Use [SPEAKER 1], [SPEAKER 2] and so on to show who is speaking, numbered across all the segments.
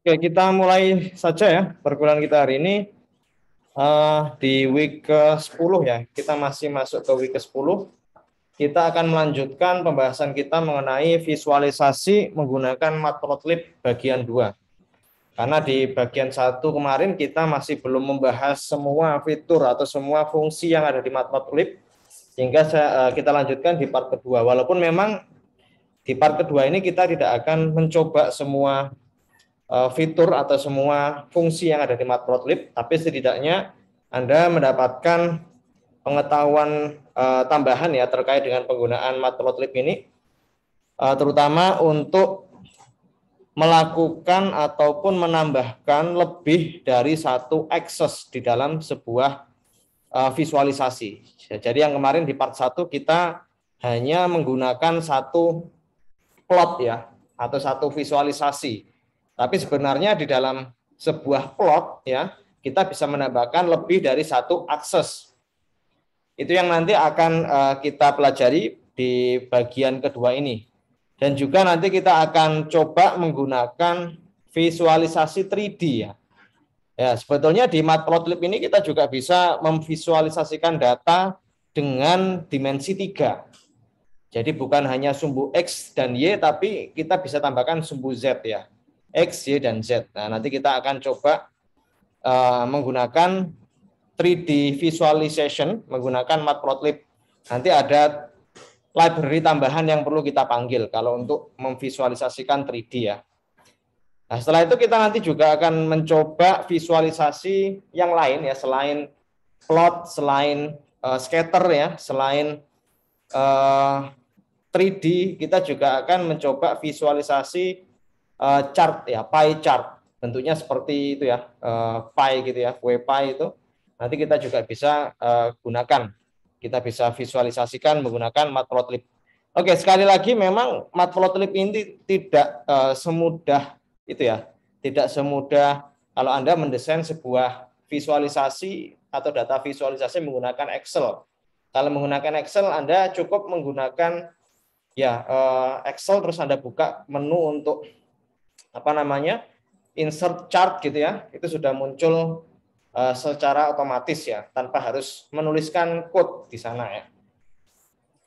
[SPEAKER 1] Oke, kita mulai saja ya perkuliahan kita hari ini di week ke-10 ya. Kita masih masuk ke week ke-10. Kita akan melanjutkan pembahasan kita mengenai visualisasi menggunakan Matplotlib bagian 2. Karena di bagian 1 kemarin kita masih belum membahas semua fitur atau semua fungsi yang ada di Matplotlib, sehingga kita lanjutkan di part kedua. Walaupun memang di part kedua ini kita tidak akan mencoba semua fitur atau semua fungsi yang ada di Matplotlib, tapi setidaknya Anda mendapatkan pengetahuan tambahan ya terkait dengan penggunaan Matplotlib ini, terutama untuk melakukan ataupun menambahkan lebih dari satu akses di dalam sebuah visualisasi. Jadi yang kemarin di part 1 kita hanya menggunakan satu plot ya, atau satu visualisasi. Tapi sebenarnya di dalam sebuah plot ya, kita bisa menambahkan lebih dari satu akses. Itu yang nanti akan kita pelajari di bagian kedua ini. Dan juga nanti kita akan coba menggunakan visualisasi 3D ya. Ya, sebetulnya di Matplotlib ini kita juga bisa memvisualisasikan data dengan dimensi 3. Jadi bukan hanya sumbu X dan Y, tapi kita bisa tambahkan sumbu Z ya. X, Y, dan Z. Nah, nanti kita akan coba menggunakan 3D visualization, menggunakan Matplotlib. Nanti ada library tambahan yang perlu kita panggil kalau untuk memvisualisasikan 3D ya. Nah, setelah itu kita nanti juga akan mencoba visualisasi yang lain ya, selain plot, selain scatter ya, selain 3D, kita juga akan mencoba visualisasi chart ya, pie chart. Bentuknya seperti itu ya, pie gitu ya, kue pie itu. Nanti kita juga bisa gunakan. Kita bisa visualisasikan menggunakan Matplotlib. Oke, sekali lagi memang Matplotlib ini tidak semudah itu ya. Tidak semudah kalau Anda mendesain sebuah visualisasi atau data visualisasi menggunakan Excel. Kalau menggunakan Excel, Anda cukup menggunakan ya Excel, terus Anda buka menu untuk insert chart gitu ya, itu sudah muncul secara otomatis ya, tanpa harus menuliskan code di sana ya.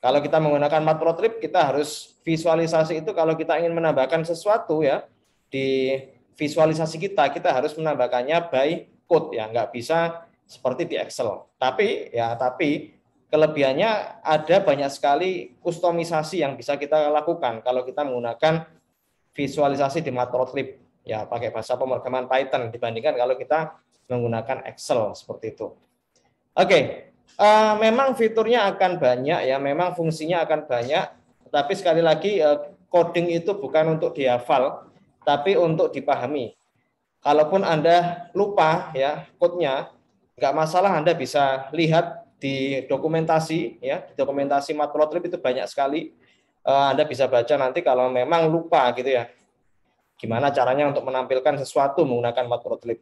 [SPEAKER 1] Kalau kita menggunakan Matplotlib, kita harus visualisasi itu kalau kita ingin menambahkan sesuatu ya di visualisasi kita harus menambahkannya by code ya, nggak bisa seperti di Excel. Tapi kelebihannya ada banyak sekali kustomisasi yang bisa kita lakukan kalau kita menggunakan visualisasi di Matplotlib ya, pakai bahasa pemrograman Python dibandingkan kalau kita menggunakan Excel seperti itu. Oke, memang fiturnya akan banyak ya, memang fungsinya akan banyak, tapi sekali lagi coding itu bukan untuk dihafal, tapi untuk dipahami. Kalaupun Anda lupa ya code-nya, nggak masalah, Anda bisa lihat di dokumentasi ya, di dokumentasi Matplotlib itu banyak sekali. Anda bisa baca nanti kalau memang lupa gitu ya, gimana caranya untuk menampilkan sesuatu menggunakan Matplotlib.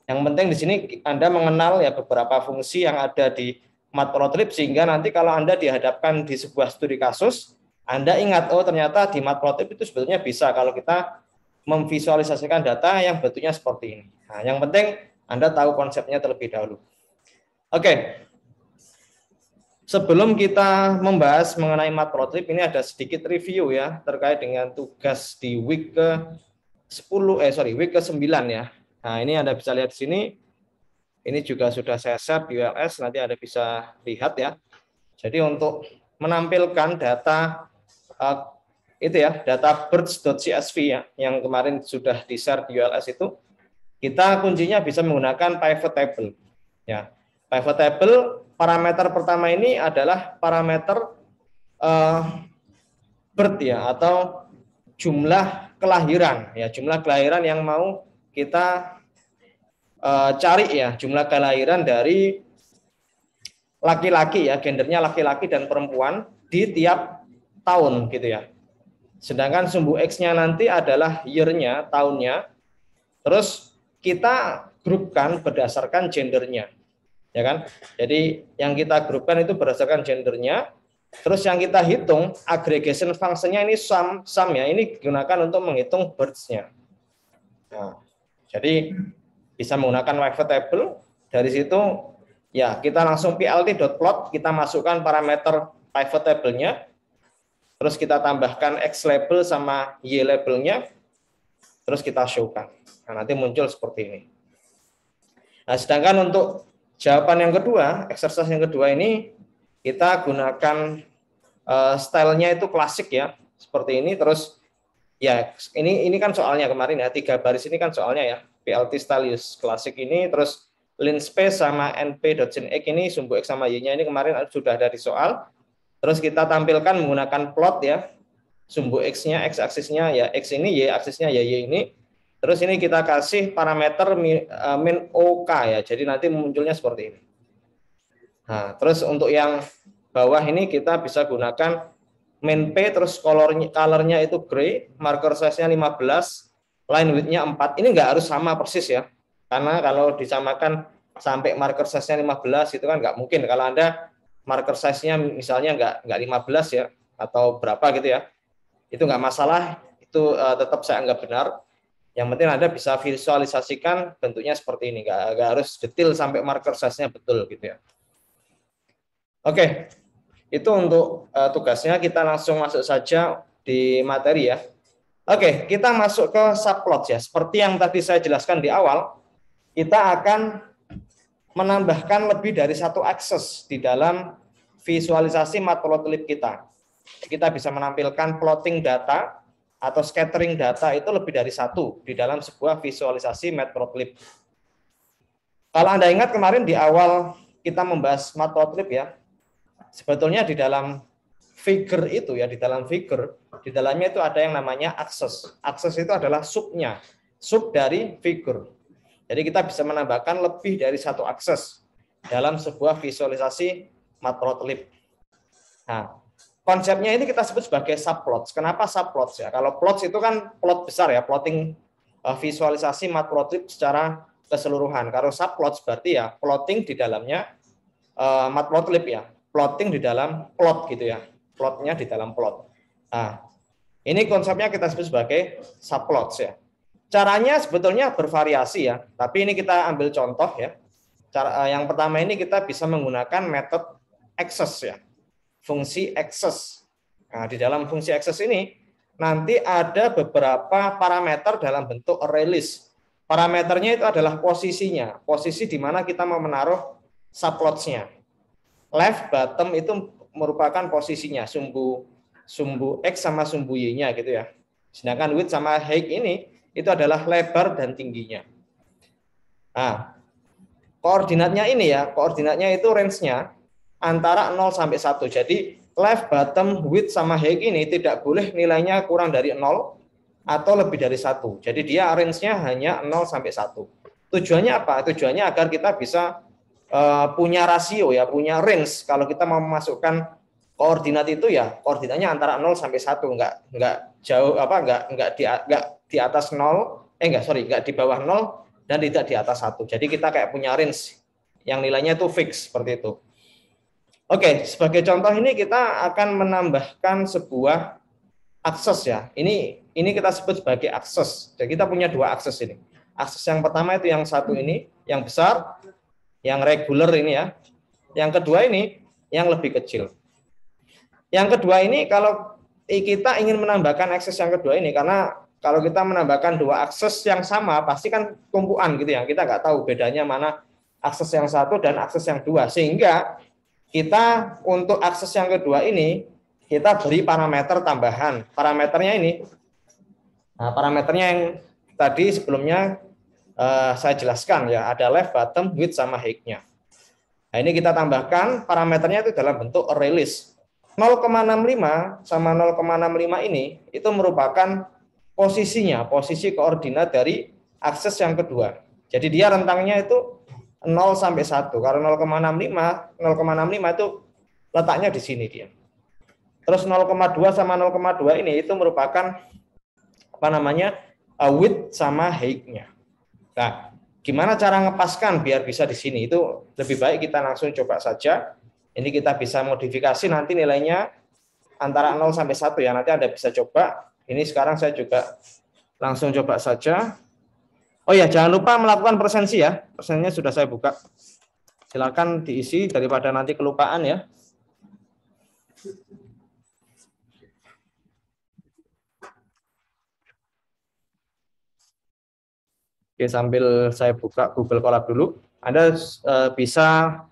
[SPEAKER 1] Yang penting di sini Anda mengenal ya beberapa fungsi yang ada di Matplotlib, sehingga nanti kalau Anda dihadapkan di sebuah studi kasus, Anda ingat, oh ternyata di Matplotlib itu sebetulnya bisa kalau kita memvisualisasikan data yang bentuknya seperti ini. Nah, yang penting Anda tahu konsepnya terlebih dahulu. Oke. Sebelum kita membahas mengenai Matplotlib, ini ada sedikit review ya terkait dengan tugas di week week ke-9 ya. Nah, ini Anda bisa lihat di sini. Ini juga sudah saya share di ULS, nanti Anda bisa lihat ya. Jadi untuk menampilkan data itu ya, data birds.csv ya, yang kemarin sudah di-share di ULS itu, kita kuncinya bisa menggunakan pivot table. Ya, pivot table parameter pertama ini adalah parameter bird ya, atau jumlah kelahiran ya, jumlah kelahiran yang mau kita cari ya, jumlah kelahiran dari laki-laki ya, gendernya laki-laki dan perempuan di tiap tahun gitu ya. Sedangkan sumbu X-nya nanti adalah year-nya, tahunnya. Terus kita grupkan berdasarkan gendernya. Ya kan? Jadi yang kita grupkan itu berdasarkan gendernya. Terus yang kita hitung aggregation function-nya ini sum ya, ini digunakan untuk menghitung birds-nya. Nah, Jadi bisa menggunakan pivot table. Dari situ ya kita langsung plt.plot, kita masukkan parameter pivot table-nya, terus kita tambahkan X label sama Y label-nya, terus kita show-kan. Nah, nanti muncul seperti ini. Nah, sedangkan untuk jawaban yang kedua, exercise yang kedua ini, kita gunakan stylenya itu klasik ya, seperti ini. Terus ya ini kan soalnya kemarin ya, 3 baris ini kan soalnya ya, PLT style use klasik ini, terus linspace sama np.genX ini sumbu X sama Y-nya ini kemarin sudah ada di soal. Terus kita tampilkan menggunakan plot ya, sumbu X-nya, X-aksisnya ya X ini, Y-aksisnya ya Y ini. Terus ini kita kasih parameter min OK ya, jadi nanti munculnya seperti ini. Nah, terus untuk yang bawah ini kita bisa gunakan min P, terus colornya itu gray, marker size-nya 15, line width-nya 4. Ini nggak harus sama persis ya, karena kalau disamakan sampai marker size-nya 15 itu kan nggak mungkin. Kalau Anda marker size-nya misalnya nggak 15 ya, atau berapa gitu ya, itu nggak masalah, itu tetap saya anggap benar. Yang penting Anda bisa visualisasikan bentuknya seperti ini, nggak harus detail sampai marker size-nya betul gitu ya. Oke, itu untuk tugasnya. Kita langsung masuk saja di materi ya. Oke, kita masuk ke subplot ya. Seperti yang tadi saya jelaskan di awal, kita akan menambahkan lebih dari satu akses di dalam visualisasi matplotlib kita. Kita bisa menampilkan plotting data atau scattering data itu lebih dari satu di dalam sebuah visualisasi matplotlib. Kalau Anda ingat kemarin di awal kita membahas matplotlib ya, sebetulnya di dalam figure itu ya, di dalam figure, di dalamnya itu ada yang namanya akses. Akses itu adalah subnya, sub dari figure. Jadi kita bisa menambahkan lebih dari satu akses dalam sebuah visualisasi matplotlib. Nah, konsepnya ini kita sebut sebagai subplots. Kenapa subplots ya? Kalau plots itu kan plot besar ya, plotting visualisasi matplotlib secara keseluruhan. Kalau subplots berarti ya plotting di dalamnya matplotlib ya, plotting di dalam plot gitu ya, plotnya di dalam plot. Nah, ini konsepnya kita sebut sebagai subplots ya. Caranya sebetulnya bervariasi ya, tapi ini kita ambil contoh ya. Yang pertama ini kita bisa menggunakan metode access ya, fungsi access. Nah, di dalam fungsi access ini nanti ada beberapa parameter dalam bentuk array list. Parameternya itu adalah posisinya, posisi di mana kita mau menaruh subplots-nya. Left, bottom itu merupakan posisinya, sumbu X sama sumbu Y-nya gitu ya. Sedangkan width sama height ini itu adalah lebar dan tingginya. Nah, koordinatnya ini ya, koordinatnya itu range-nya antara 0 sampai 1. Jadi left, bottom, width sama height ini tidak boleh nilainya kurang dari 0 atau lebih dari 1. Jadi dia range-nya hanya 0 sampai 1. Tujuannya apa? Tujuannya agar kita bisa punya rasio ya, punya range. Kalau kita mau memasukkan koordinat itu ya koordinatnya antara 0 sampai 1, enggak jauh enggak di atas 0, enggak di bawah 0 dan tidak di atas 1. Jadi kita kayak punya range yang nilainya itu fix seperti itu. Oke, sebagai contoh ini kita akan menambahkan sebuah akses ya. Ini kita sebut sebagai akses. Jadi kita punya dua akses ini. Akses yang pertama itu yang satu ini, yang besar, yang regular ini ya. Yang kedua ini yang lebih kecil. Yang kedua ini kalau kita ingin menambahkan akses yang kedua ini, karena kalau kita menambahkan dua akses yang sama pasti kan tumpuan gitu ya. Kita nggak tahu bedanya mana akses yang satu dan akses yang dua. Sehingga kita untuk akses yang kedua ini kita beri parameter tambahan. Parameternya ini, nah, parameternya yang tadi sebelumnya saya jelaskan ya, ada left, bottom, width sama height-nya. Nah, ini kita tambahkan parameternya itu dalam bentuk array list. 0,65 sama 0,65 ini itu merupakan posisinya, posisi koordinat dari akses yang kedua. Jadi dia rentangnya itu 0 sampai 1. Kalau 0,65 itu letaknya di sini dia. Terus 0,2 sama 0,2 ini itu merupakan width sama height-nya. Nah, gimana cara ngepaskan biar bisa di sini? Itu lebih baik kita langsung coba saja. Ini kita bisa modifikasi nanti nilainya antara 0 sampai 1 ya. Nanti Anda bisa coba. Ini sekarang saya juga langsung coba saja. Oh ya, jangan lupa melakukan presensi ya. Presensinya sudah saya buka. Silakan diisi daripada nanti kelupaan ya. Oke, sambil saya buka Google Colab dulu. Anda bisa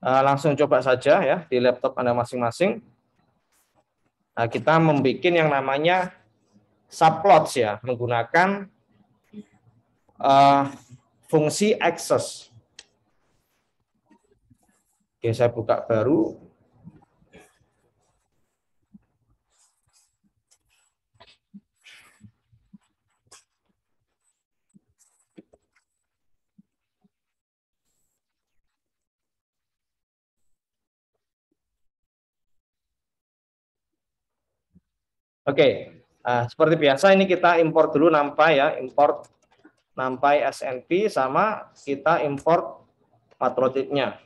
[SPEAKER 1] langsung coba saja ya di laptop Anda masing-masing. Nah, kita membuat yang namanya subplots ya, menggunakan fungsi access. Oke, saya buka baru. Oke, seperti biasa ini kita import dulu NumPy ya, import NumPy SNP sama kita import matplotlib-nya.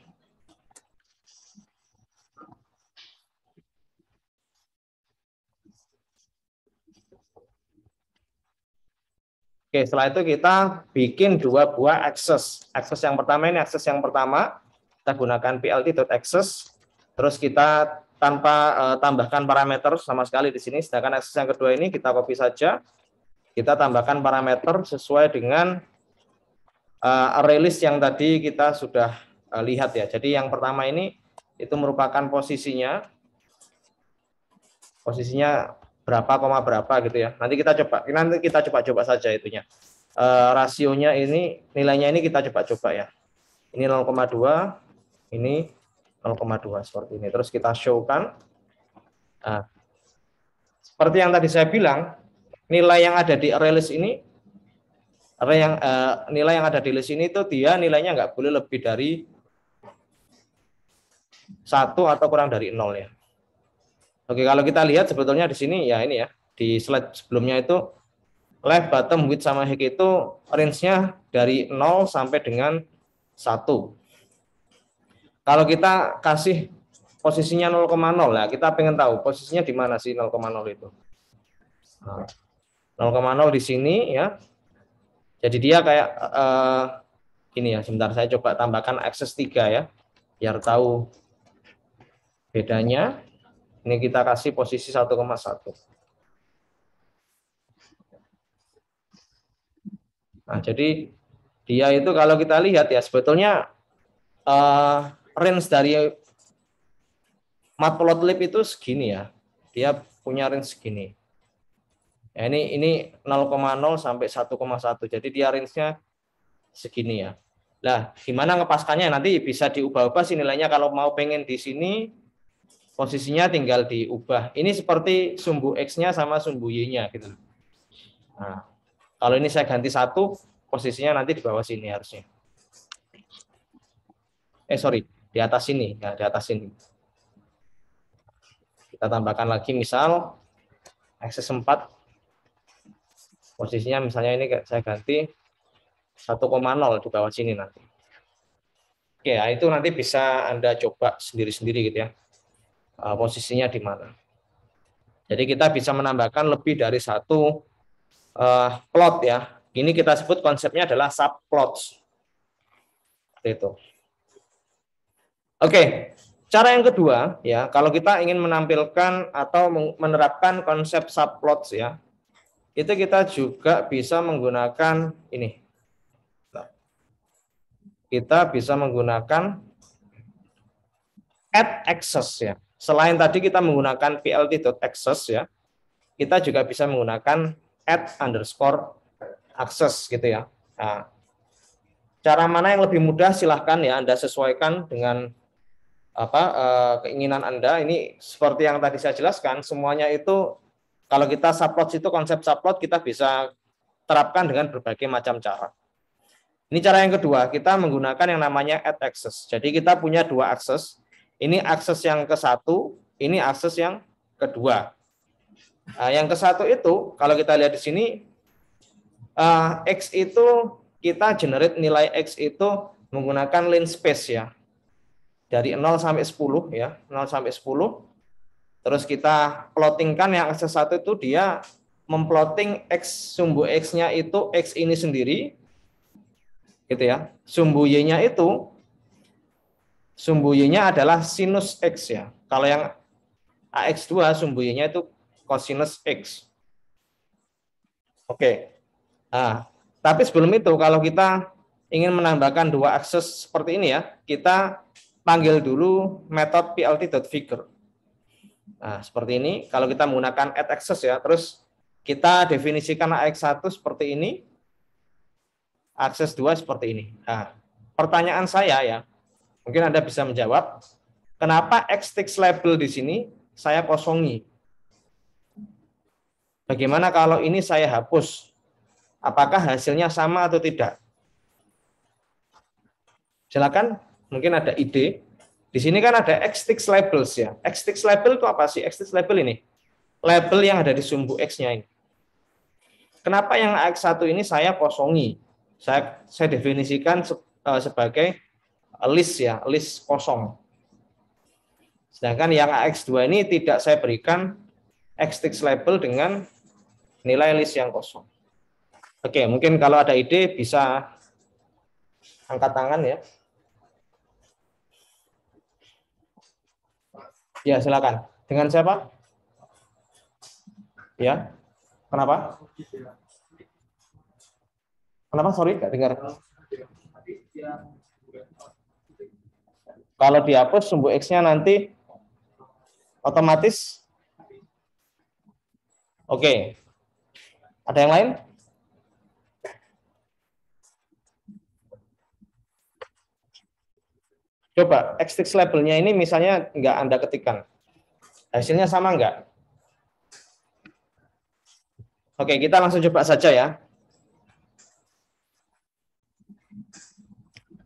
[SPEAKER 1] Oke, setelah itu kita bikin dua buah access. Access yang pertama ini access yang pertama, kita gunakan plt.access, terus kita tanpa tambahkan parameter sama sekali di sini. Sedangkan access yang kedua ini kita copy saja, kita tambahkan parameter sesuai dengan array list yang tadi kita sudah lihat ya. Jadi yang pertama ini itu merupakan posisinya berapa koma berapa gitu ya. Nanti kita coba saja itunya. Rasionya ini, nilainya ini kita coba ya. Ini 0,2, ini 0,2 seperti ini. Terus kita show-kan. Nah, seperti yang tadi saya bilang, nilai yang ada di array list ini, nilai yang ada di list ini itu dia nilainya nggak boleh lebih dari 1 atau kurang dari 0 ya. Oke, kalau kita lihat sebetulnya di sini ya ini ya, di slide sebelumnya itu left, bottom, width sama height itu range-nya dari 0 sampai dengan 1. Kalau kita kasih posisinya 0,0 lah, kita pengen tahu posisinya di mana sih 0,0 itu. 0,0 di sini ya. Jadi dia kayak ini ya, sebentar saya coba tambahkan access 3 ya, biar tahu bedanya. Ini kita kasih posisi 1,1. Nah, jadi dia itu kalau kita lihat ya sebetulnya range dari matplotlib itu segini ya. Dia punya range segini. Ya, ini 0,0 sampai 1,1. Jadi dia range-nya segini ya. Nah, gimana ngepaskannya nanti bisa diubah-ubah sih nilainya. Kalau mau pengen di sini posisinya tinggal diubah. Ini seperti sumbu X-nya sama sumbu Y-nya gitu. Nah, kalau ini saya ganti 1, posisinya nanti di bawah sini harusnya. Sorry, di atas sini, ya, di atas sini. Kita tambahkan lagi misal akses 4, posisinya misalnya ini saya ganti 1,0 di bawah sini nanti. Oke, ya, itu nanti bisa Anda coba sendiri-sendiri gitu ya. Posisinya di mana. Jadi kita bisa menambahkan lebih dari satu plot ya. Ini kita sebut konsepnya adalah subplots. Itu. Oke, cara yang kedua ya, kalau kita ingin menampilkan atau menerapkan konsep subplots ya, itu kita juga bisa menggunakan ini. Kita bisa menggunakan add access ya. Selain tadi kita menggunakan plt.access ya, kita juga bisa menggunakan add_access gitu ya. Nah, cara mana yang lebih mudah silahkan ya Anda sesuaikan dengan keinginan Anda. Ini seperti yang tadi saya jelaskan, semuanya itu kalau kita subplot itu konsep subplot kita bisa terapkan dengan berbagai macam cara. Ini cara yang kedua, kita menggunakan yang namanya add access. Jadi kita punya dua akses. Ini akses yang ke-1, ini akses yang kedua. Nah, yang ke-1 itu kalau kita lihat di sini X itu kita generate nilai X itu menggunakan line space ya. Dari 0 sampai 10 ya, 0 sampai 10. Terus kita plottingkan yang akses 1 itu dia memplotting X, sumbu X-nya itu X ini sendiri, gitu ya. Sumbu Y-nya itu, sumbu Y-nya adalah sinus X ya. Kalau yang AX2, sumbu Y-nya itu cosinus X. Oke. Nah, tapi sebelum itu, kalau kita ingin menambahkan dua akses seperti ini ya, kita panggil dulu metode plt.figure. Nah, seperti ini. Kalau kita menggunakan add access ya, terus kita definisikan AX1 seperti ini, akses 2 seperti ini. Nah, pertanyaan saya ya, mungkin Anda bisa menjawab, kenapa Xtext label di sini saya kosongi? Bagaimana kalau ini saya hapus? Apakah hasilnya sama atau tidak? Silakan, mungkin ada ide. Di sini kan ada Xtext labels ya. Xtext label itu apa sih? Xtext label ini label yang ada di sumbu X-nya ini. Kenapa yang AX1 ini saya kosongi? Saya definisikan sebagai list ya, list kosong. Sedangkan yang AX2 ini tidak saya berikan Xtext label dengan nilai list yang kosong. Oke, mungkin kalau ada ide bisa angkat tangan ya. Ya, silakan. Dengan siapa? Ya. Kenapa? Kenapa? Sorry, nggak dengar. Kalau dihapus sumbu X-nya nanti otomatis. Oke. Ada yang lain? Coba Xtext labelnya ini misalnya nggak Anda ketikkan. Hasilnya sama nggak? Oke, kita langsung coba saja ya.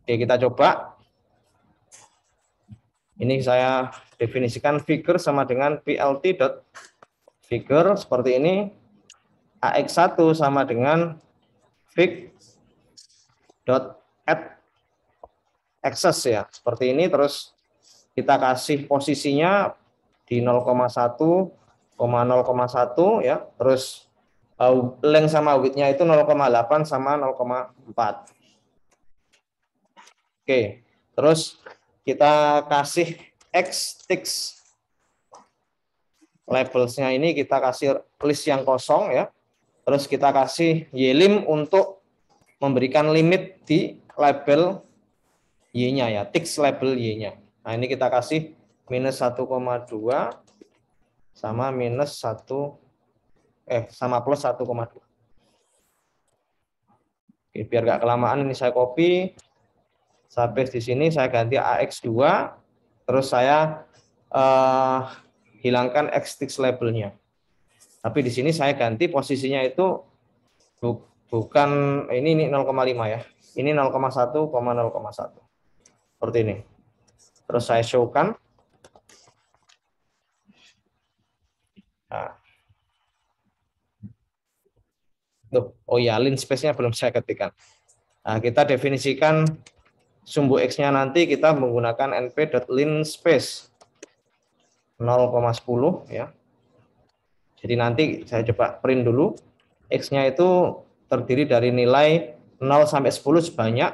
[SPEAKER 1] Oke, kita coba. Ini saya definisikan figure sama dengan plt.figure seperti ini. AX1 sama dengan fig.add access ya. Seperti ini, terus kita kasih posisinya di 0,1, 0,1 ya. Terus length sama width-nya itu 0,8 sama 0,4. Oke, terus kita kasih Xtext labels-nya ini, kita kasih list yang kosong ya. Terus kita kasih ylim untuk memberikan limit di label Y-nya ya, text label Y-nya. Nah, ini kita kasih minus 1,2 sama minus 1 sama plus 1,2. Oke, biar nggak kelamaan ini saya copy, saya paste di sini, saya ganti AX2, terus saya hilangkan Xtext labelnya. Tapi di sini saya ganti posisinya itu bukan ini 0,5 ya. Ini 0,1, 0,1. Seperti ini. Terus saya show-kan. Nah. Oh ya, lin space-nya belum saya ketikkan. Nah, kita definisikan sumbu X-nya nanti kita menggunakan np.linspace 0,10 ya. Jadi nanti saya coba print dulu. X-nya itu terdiri dari nilai 0 sampai 10 sebanyak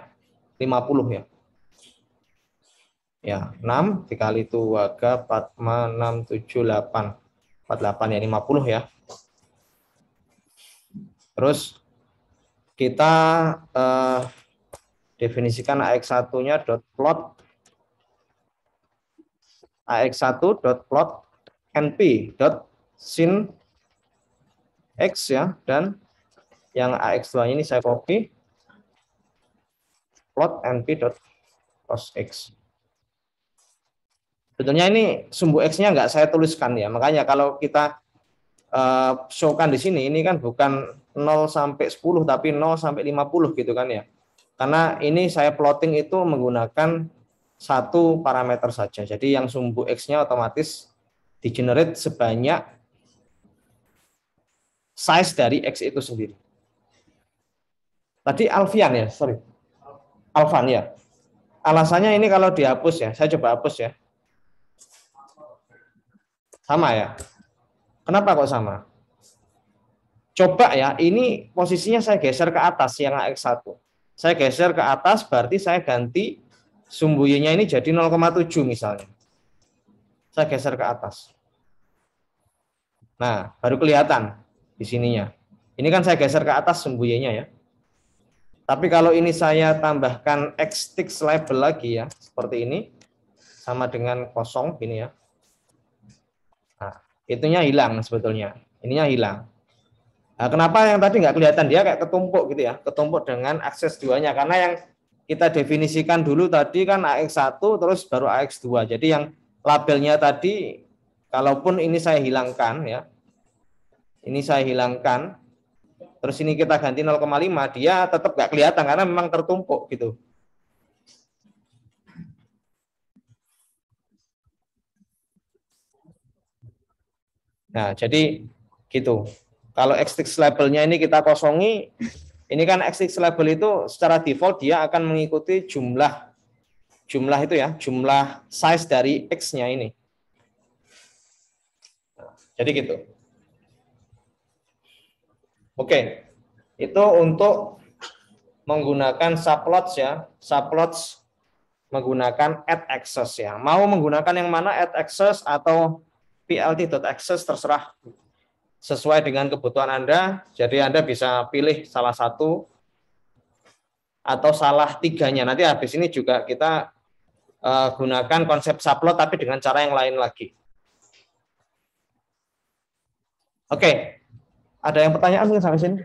[SPEAKER 1] 50 ya. Ya, 6 dikali 2, 4, 6, 7, 8. 48 ya, 50 ya. Terus kita definisikan AX1-nya .plot AX1.plot np.sin X ya, dan yang AX2 ini saya copy plot np.cos X. Sebetulnya ini sumbu X-nya nggak saya tuliskan ya, makanya kalau kita show-kan di sini, ini kan bukan 0 sampai 10, tapi 0 sampai 50 gitu kan ya. Karena ini saya plotting itu menggunakan satu parameter saja. Jadi yang sumbu X-nya otomatis di-generate sebanyak size dari X itu sendiri. Tadi Alfian ya, sorry. Alvan ya. Alasannya ini kalau dihapus ya, saya coba hapus ya. Sama ya. Kenapa kok sama? Coba ya, ini posisinya saya geser ke atas yang AX1. Saya geser ke atas, berarti saya ganti sumbu Y-nya ini jadi 0,7 misalnya. Saya geser ke atas. Nah, baru kelihatan di sininya. Ini kan saya geser ke atas sumbu Y-nya ya. Tapi kalau ini saya tambahkan X-Tix label lagi ya, seperti ini, sama dengan kosong, ini ya. Nah, itunya hilang sebetulnya. Ininya hilang. Nah, kenapa yang tadi nggak kelihatan? Dia kayak ketumpuk gitu ya, ketumpuk dengan akses 2-nya. Karena yang kita definisikan dulu tadi kan AX1 terus baru AX2. Jadi yang labelnya tadi, kalaupun ini saya hilangkan ya, ini saya hilangkan, terus ini kita ganti 0,5, dia tetap nggak kelihatan karena memang tertumpuk gitu. Nah, jadi gitu. Kalau X-Tix labelnya ini kita kosongi, ini kan X-Tix label itu secara default dia akan mengikuti jumlah itu ya, jumlah size dari X-nya ini. Nah, jadi gitu. Oke, itu untuk menggunakan subplots ya, subplots menggunakan add access ya. Mau menggunakan yang mana, add access atau plt.access, terserah sesuai dengan kebutuhan Anda. Jadi Anda bisa pilih salah satu atau salah tiganya. Nanti habis ini juga kita gunakan konsep subplot tapi dengan cara yang lain lagi. Oke, ada yang pertanyaan mungkin sampai sini?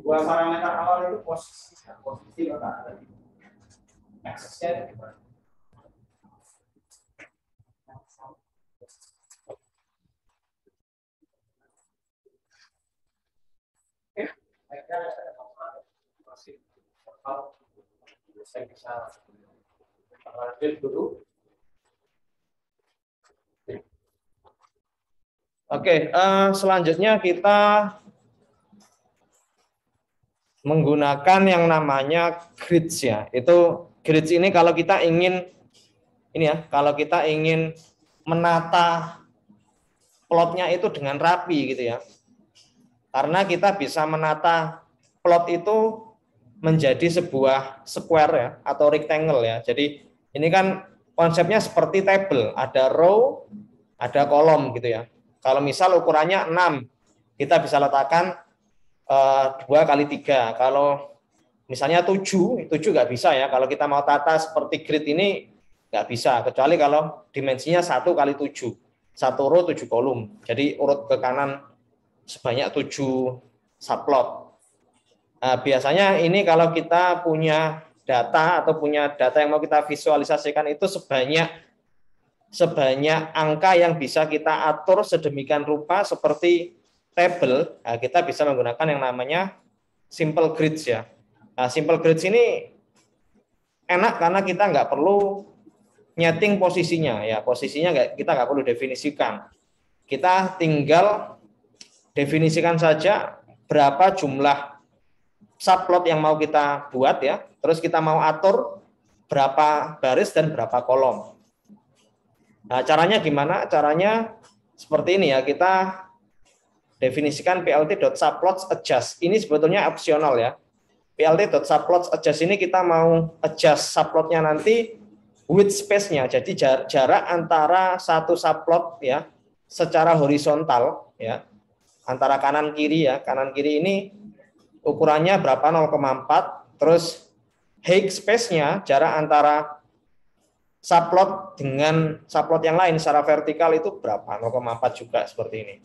[SPEAKER 1] Dua parameter awal itu posisi letak tadi. Aksesnya gimana? Saya bisa lanjut dulu. Oke, selanjutnya kita menggunakan yang namanya grids ya. Itu grids ini kalau kita ingin ini ya, kalau kita ingin menata plotnya itu dengan rapi gitu ya. Karena kita bisa menata plot itu menjadi sebuah square ya atau rectangle ya. Jadi ini kan konsepnya seperti table, ada row, ada kolom gitu ya. Kalau misal ukurannya 6, kita bisa letakkan 2 kali 3. Kalau misalnya 7 nggak bisa ya. Kalau kita mau tata seperti grid ini nggak bisa, kecuali kalau dimensinya 1 kali 7. 1 row 7 kolom. Jadi urut ke kanan sebanyak 7 subplot. Nah, biasanya ini kalau kita punya data atau punya data yang mau kita visualisasikan itu sebanyak angka yang bisa kita atur sedemikian rupa seperti table, nah kita bisa menggunakan yang namanya simple grids ya. Nah, simple grids ini enak karena kita nggak perlu nyeting posisinya ya, posisinya kita nggak perlu definisikan. Kita tinggal definisikan saja berapa jumlah subplot yang mau kita buat ya, terus kita mau atur berapa baris dan berapa kolom. Nah, caranya gimana? Caranya seperti ini ya, kita definisikan plt.subplots_adjust. Ini sebetulnya opsional ya. plt.subplots_adjust ini kita mau adjust subplotnya nanti width space-nya. Jadi jarak antara satu subplot ya secara horizontal ya, antara kanan kiri ya. Kanan kiri ini ukurannya berapa, 0,4, terus height space-nya jarak antara subplot dengan subplot yang lain secara vertikal itu berapa, 0,4 juga seperti ini.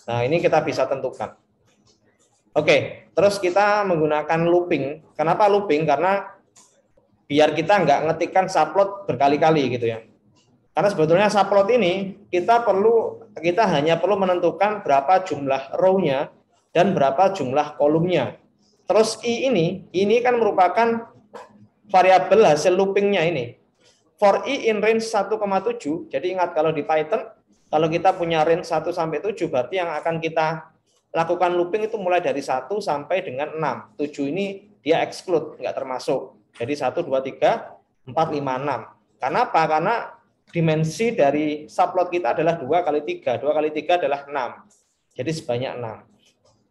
[SPEAKER 1] Nah, ini kita bisa tentukan. Oke, terus kita menggunakan looping. Kenapa looping? Karena biar kita nggak ngetikkan subplot berkali-kali gitu ya. Karena sebetulnya subplot ini kita hanya perlu menentukan berapa jumlah row-nya dan berapa jumlah kolomnya. Terus ini kan merupakan variabel hasil loopingnya ini. For i in range 1,7, jadi ingat kalau di Python, kalau kita punya range 1 sampai 7, berarti yang akan kita lakukan looping itu mulai dari 1 sampai dengan 6. 7 ini dia exclude, nggak termasuk. Jadi 1, 2, 3, 4, 5, 6. Kenapa? Karena dimensi dari subplot kita adalah 2 kali 3. 2 kali 3 adalah 6. Jadi sebanyak 6.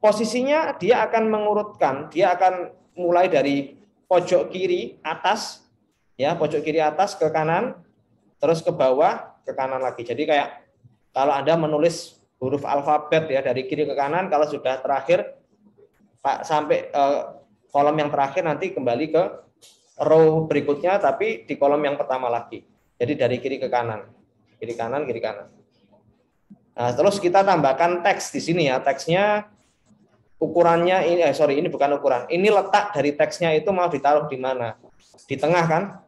[SPEAKER 1] Posisinya dia akan mengurutkan, dia akan mulai dari pojok kiri atas, ya, pojok kiri atas ke kanan, terus ke bawah, ke kanan lagi. Jadi kayak kalau Anda menulis huruf alfabet ya dari kiri ke kanan, kalau sudah terakhir sampai kolom yang terakhir nanti kembali ke row berikutnya, tapi di kolom yang pertama lagi. Jadi dari kiri ke kanan, kiri kanan, kiri kanan. Nah, terus kita tambahkan teks di sini ya. Teksnya ukurannya ini, ini bukan ukuran. Ini letak dari teksnya itu mau ditaruh di mana? Di tengah kan?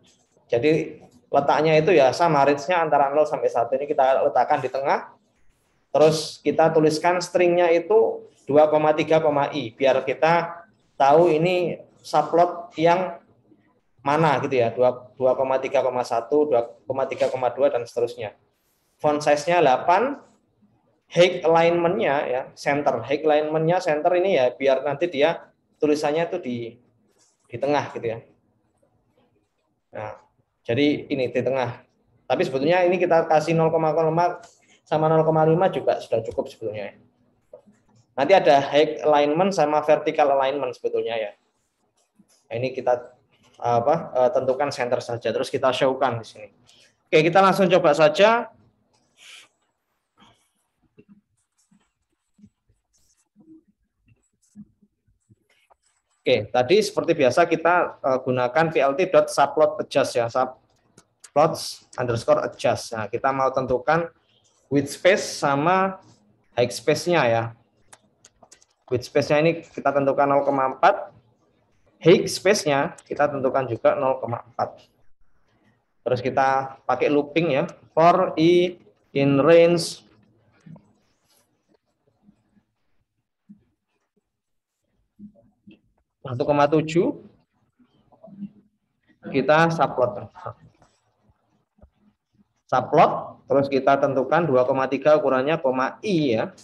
[SPEAKER 1] Jadi letaknya itu ya sama, range-nya antara 0 sampai 1. Ini kita letakkan di tengah. Terus kita tuliskan stringnya itu 2,3, biar kita tahu ini subplot yang mana gitu ya, 2,3,1, 2,3,2 dan seterusnya. Font size-nya 8, height alignment-nya ya, center. Height alignment-nya center ini ya biar nanti dia tulisannya itu di tengah gitu ya. Nah, jadi ini di tengah. Tapi sebetulnya ini kita kasih 0,5 sama 0,5 juga sudah cukup sebetulnya ya. Nanti ada height alignment sama vertical alignment sebetulnya ya. Nah, ini kita tentukan center saja, terus kita show-kan di sini. Oke, kita langsung coba saja. Oke, tadi seperti biasa kita gunakan plt.subplot_adjust ya, subplots_adjust. Nah, kita mau tentukan width space sama height space-nya ya. Width space-nya ini kita tentukan 0,4. Height space-nya kita tentukan juga 0,4. Terus kita pakai looping ya. For i in range 1,7 kita subplot. Subplot, terus kita tentukan 2,3 ukurannya i ya.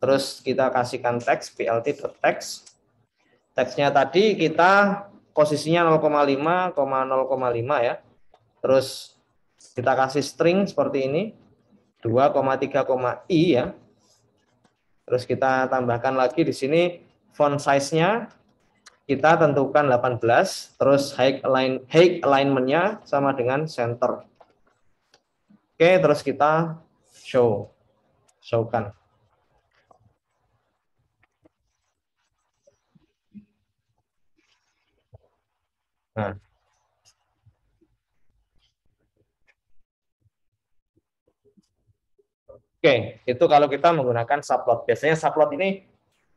[SPEAKER 1] Terus kita kasihkan teks plt.text. Teksnya tadi kita posisinya 0,5, 0,5 ya. Terus kita kasih string seperti ini 2,3, i ya. Terus kita tambahkan lagi di sini font size-nya kita tentukan 18, terus height alignment-nya sama dengan center. Oke, terus kita show-kan. Nah. Oke, itu kalau kita menggunakan subplot. Biasanya subplot ini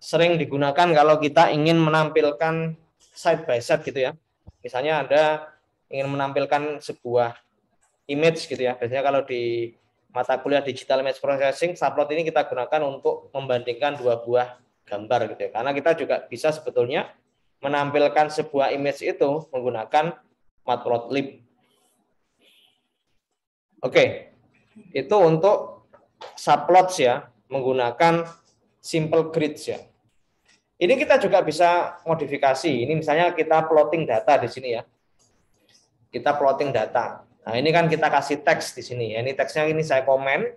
[SPEAKER 1] sering digunakan kalau kita ingin menampilkan side by side gitu ya. Misalnya Anda ingin menampilkan sebuah image gitu ya. Biasanya kalau di mata kuliah digital image processing, subplot ini kita gunakan untuk membandingkan dua buah gambar gitu ya. Karena kita juga bisa sebetulnya menampilkan sebuah image itu menggunakan matplotlib. Oke, itu untuk subplots ya, menggunakan simple grids ya. Ini kita juga bisa modifikasi. Ini misalnya kita plotting data di sini ya. Kita plotting data. Nah, ini kan kita kasih teks di sini. Ini teksnya ini saya komen,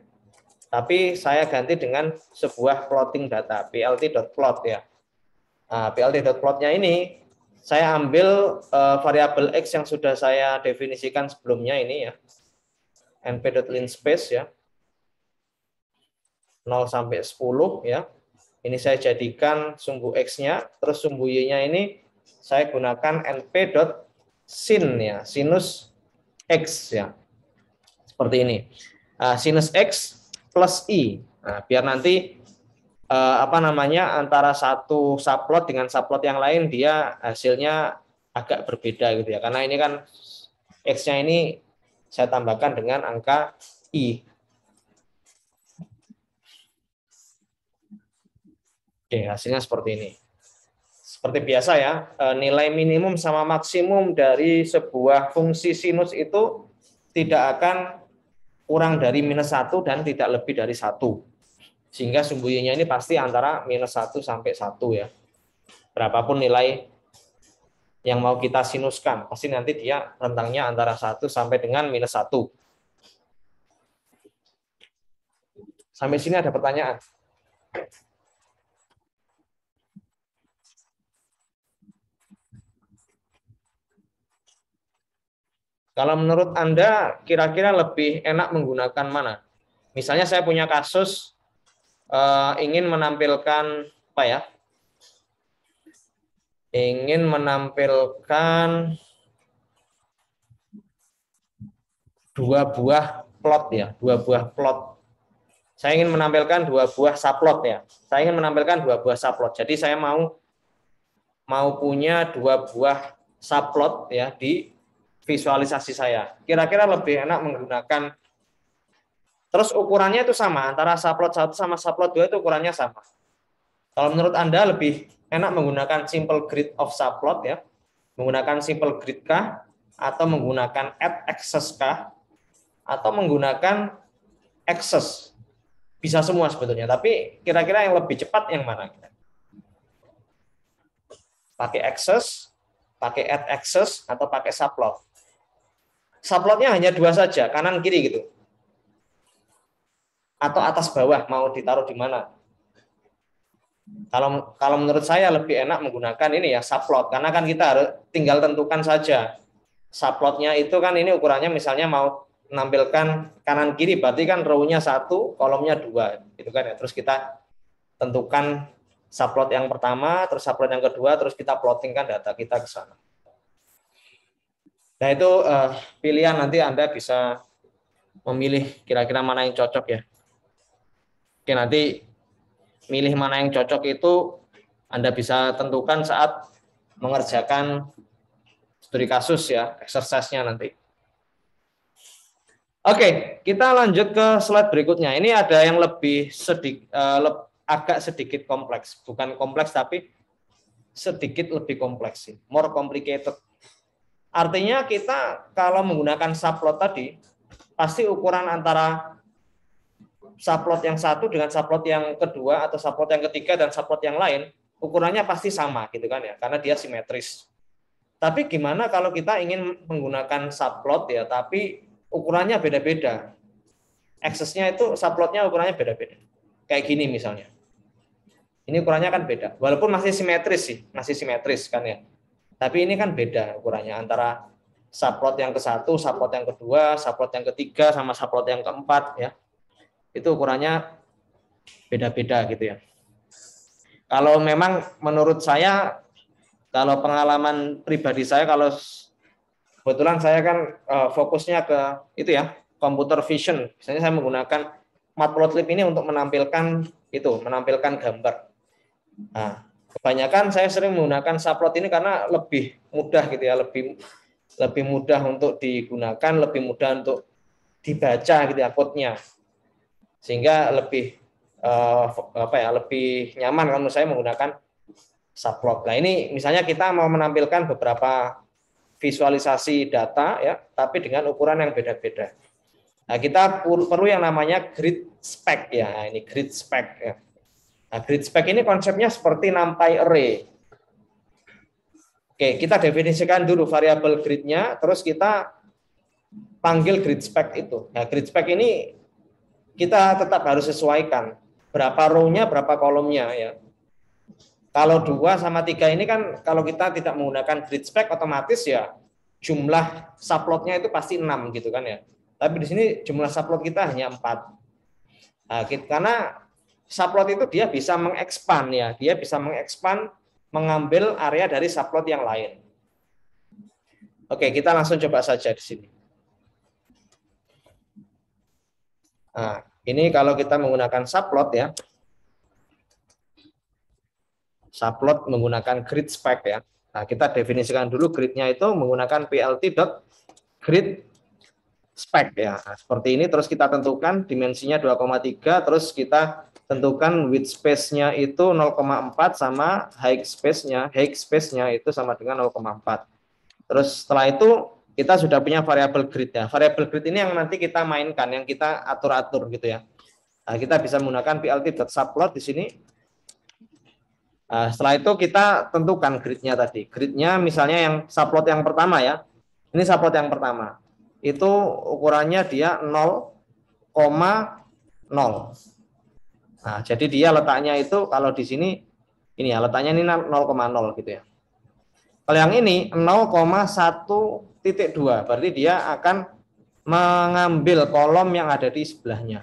[SPEAKER 1] tapi saya ganti dengan sebuah plotting data, plt.plot ya. Nah, plt.plotnya ini saya ambil variabel x yang sudah saya definisikan sebelumnya ini ya. np.linspace ya. 0 sampai 10 ya. Ini saya jadikan sumbu X-nya, terus sumbu Y-nya ini saya gunakan np.sin ya, sinus X ya. Seperti ini. Sinus X plus I. Nah, biar nanti antara satu subplot dengan subplot yang lain dia hasilnya agak berbeda gitu ya. Karena ini kan X-nya ini saya tambahkan dengan angka I. Oke, hasilnya seperti ini. Seperti biasa ya, nilai minimum sama maksimum dari sebuah fungsi sinus itu tidak akan kurang dari -1 dan tidak lebih dari 1. Sehingga sumbu Y-nya ini pasti antara -1 sampai 1 ya. Berapapun nilai yang mau kita sinuskan. Pasti nanti dia rentangnya antara 1 sampai dengan -1. Sampai sini ada pertanyaan? Kalau menurut Anda, kira-kira lebih enak menggunakan mana? Misalnya saya punya kasus ingin menampilkan apa ya? Ingin menampilkan dua buah plot ya, dua buah plot. Saya ingin menampilkan dua buah subplot ya. Saya ingin menampilkan dua buah subplot. Jadi saya mau punya dua buah subplot ya di visualisasi saya. Kira-kira lebih enak menggunakan, terus ukurannya itu sama, antara subplot 1 sama subplot 2 itu ukurannya sama. Kalau menurut Anda lebih enak menggunakan simple grid of subplot ya, menggunakan simple grid kah, atau menggunakan add access kah, atau menggunakan access? Bisa semua sebetulnya, tapi kira-kira yang lebih cepat yang mana? Pakai access, pakai add access, atau pakai subplot? Subplotnya hanya 2 saja, kanan kiri gitu. Atau atas bawah, mau ditaruh di mana? Kalau menurut saya lebih enak menggunakan ini ya subplot, karena kan kita harus tinggal tentukan saja. Subplotnya itu kan ini ukurannya misalnya mau menampilkan kanan kiri, berarti kan row-nya 1, kolomnya 2, gitu kan ya. Terus kita tentukan subplot yang pertama, terus subplot yang kedua, terus kita plottingkan data kita ke sana. Nah itu pilihan, nanti Anda bisa memilih kira-kira mana yang cocok ya. Oke, nanti milih mana yang cocok itu Anda bisa tentukan saat mengerjakan studi kasus ya, exercise-nya nanti. Oke, kita lanjut ke slide berikutnya. Ini ada yang lebih agak sedikit kompleks, bukan kompleks tapi sedikit lebih kompleks sih, more complicated. Artinya kita kalau menggunakan subplot tadi, pasti ukuran antara subplot yang satu dengan subplot yang kedua atau subplot yang ketiga dan subplot yang lain, ukurannya pasti sama gitu kan ya, karena dia simetris. Tapi gimana kalau kita ingin menggunakan subplot ya, tapi ukurannya beda-beda. Aksesnya itu subplotnya ukurannya beda-beda. Kayak gini misalnya. Ini ukurannya kan beda. Walaupun masih simetris sih, masih simetris kan ya. Tapi ini kan beda ukurannya antara subplot yang ke-1, subplot yang kedua, subplot yang ketiga, sama subplot yang keempat ya. Itu ukurannya beda-beda gitu ya. Kalau memang menurut saya, kalau pengalaman pribadi saya, kalau kebetulan saya kan fokusnya ke itu ya, computer vision. Misalnya saya menggunakan Matplotlib ini untuk menampilkan gambar. Nah, kebanyakan saya sering menggunakan subplot ini karena lebih mudah gitu ya, lebih mudah untuk digunakan, lebih mudah untuk dibaca gitu ya code-nya. Sehingga lebih lebih nyaman kalau saya menggunakan subplot. Nah, ini misalnya kita mau menampilkan beberapa visualisasi data ya, tapi dengan ukuran yang beda-beda. Nah, kita perlu yang namanya grid spec ya. Nah, ini grid spec ya. Nah, grid spec ini konsepnya seperti NumPy array. Oke, kita definisikan dulu variabel gridnya, terus kita panggil grid spec itu. Nah, grid spec ini kita tetap harus sesuaikan berapa row-nya, berapa kolomnya ya. Kalau 2 sama 3 ini kan kalau kita tidak menggunakan grid spec otomatis ya jumlah subplotnya itu pasti 6 gitu kan ya. Tapi di sini jumlah subplot kita hanya 4. Nah, karena subplot itu dia bisa mengekspan ya, dia bisa mengekspan, mengambil area dari subplot yang lain. Oke, kita langsung coba saja di sini. Nah, ini kalau kita menggunakan subplot ya, subplot menggunakan grid spec ya. Nah, kita definisikan dulu gridnya itu menggunakan plt.grid spec ya. Nah, seperti ini, terus kita tentukan dimensinya 2,3, terus kita tentukan width space-nya itu 0,4 sama height space-nya itu sama dengan 0,4. Terus setelah itu kita sudah punya variabel grid ya. Variabel grid ini yang nanti kita mainkan, yang kita atur-atur gitu ya. Nah, kita bisa menggunakan plt.subplot di sini. Setelah itu kita tentukan gridnya tadi. Gridnya misalnya yang subplot yang pertama ya. Ini subplot yang pertama. Itu ukurannya dia 0,0. Nah, jadi dia letaknya itu kalau di sini ini ya, letaknya ini 0,0 gitu ya. Kalau yang ini 0,1.2, berarti dia akan mengambil kolom yang ada di sebelahnya.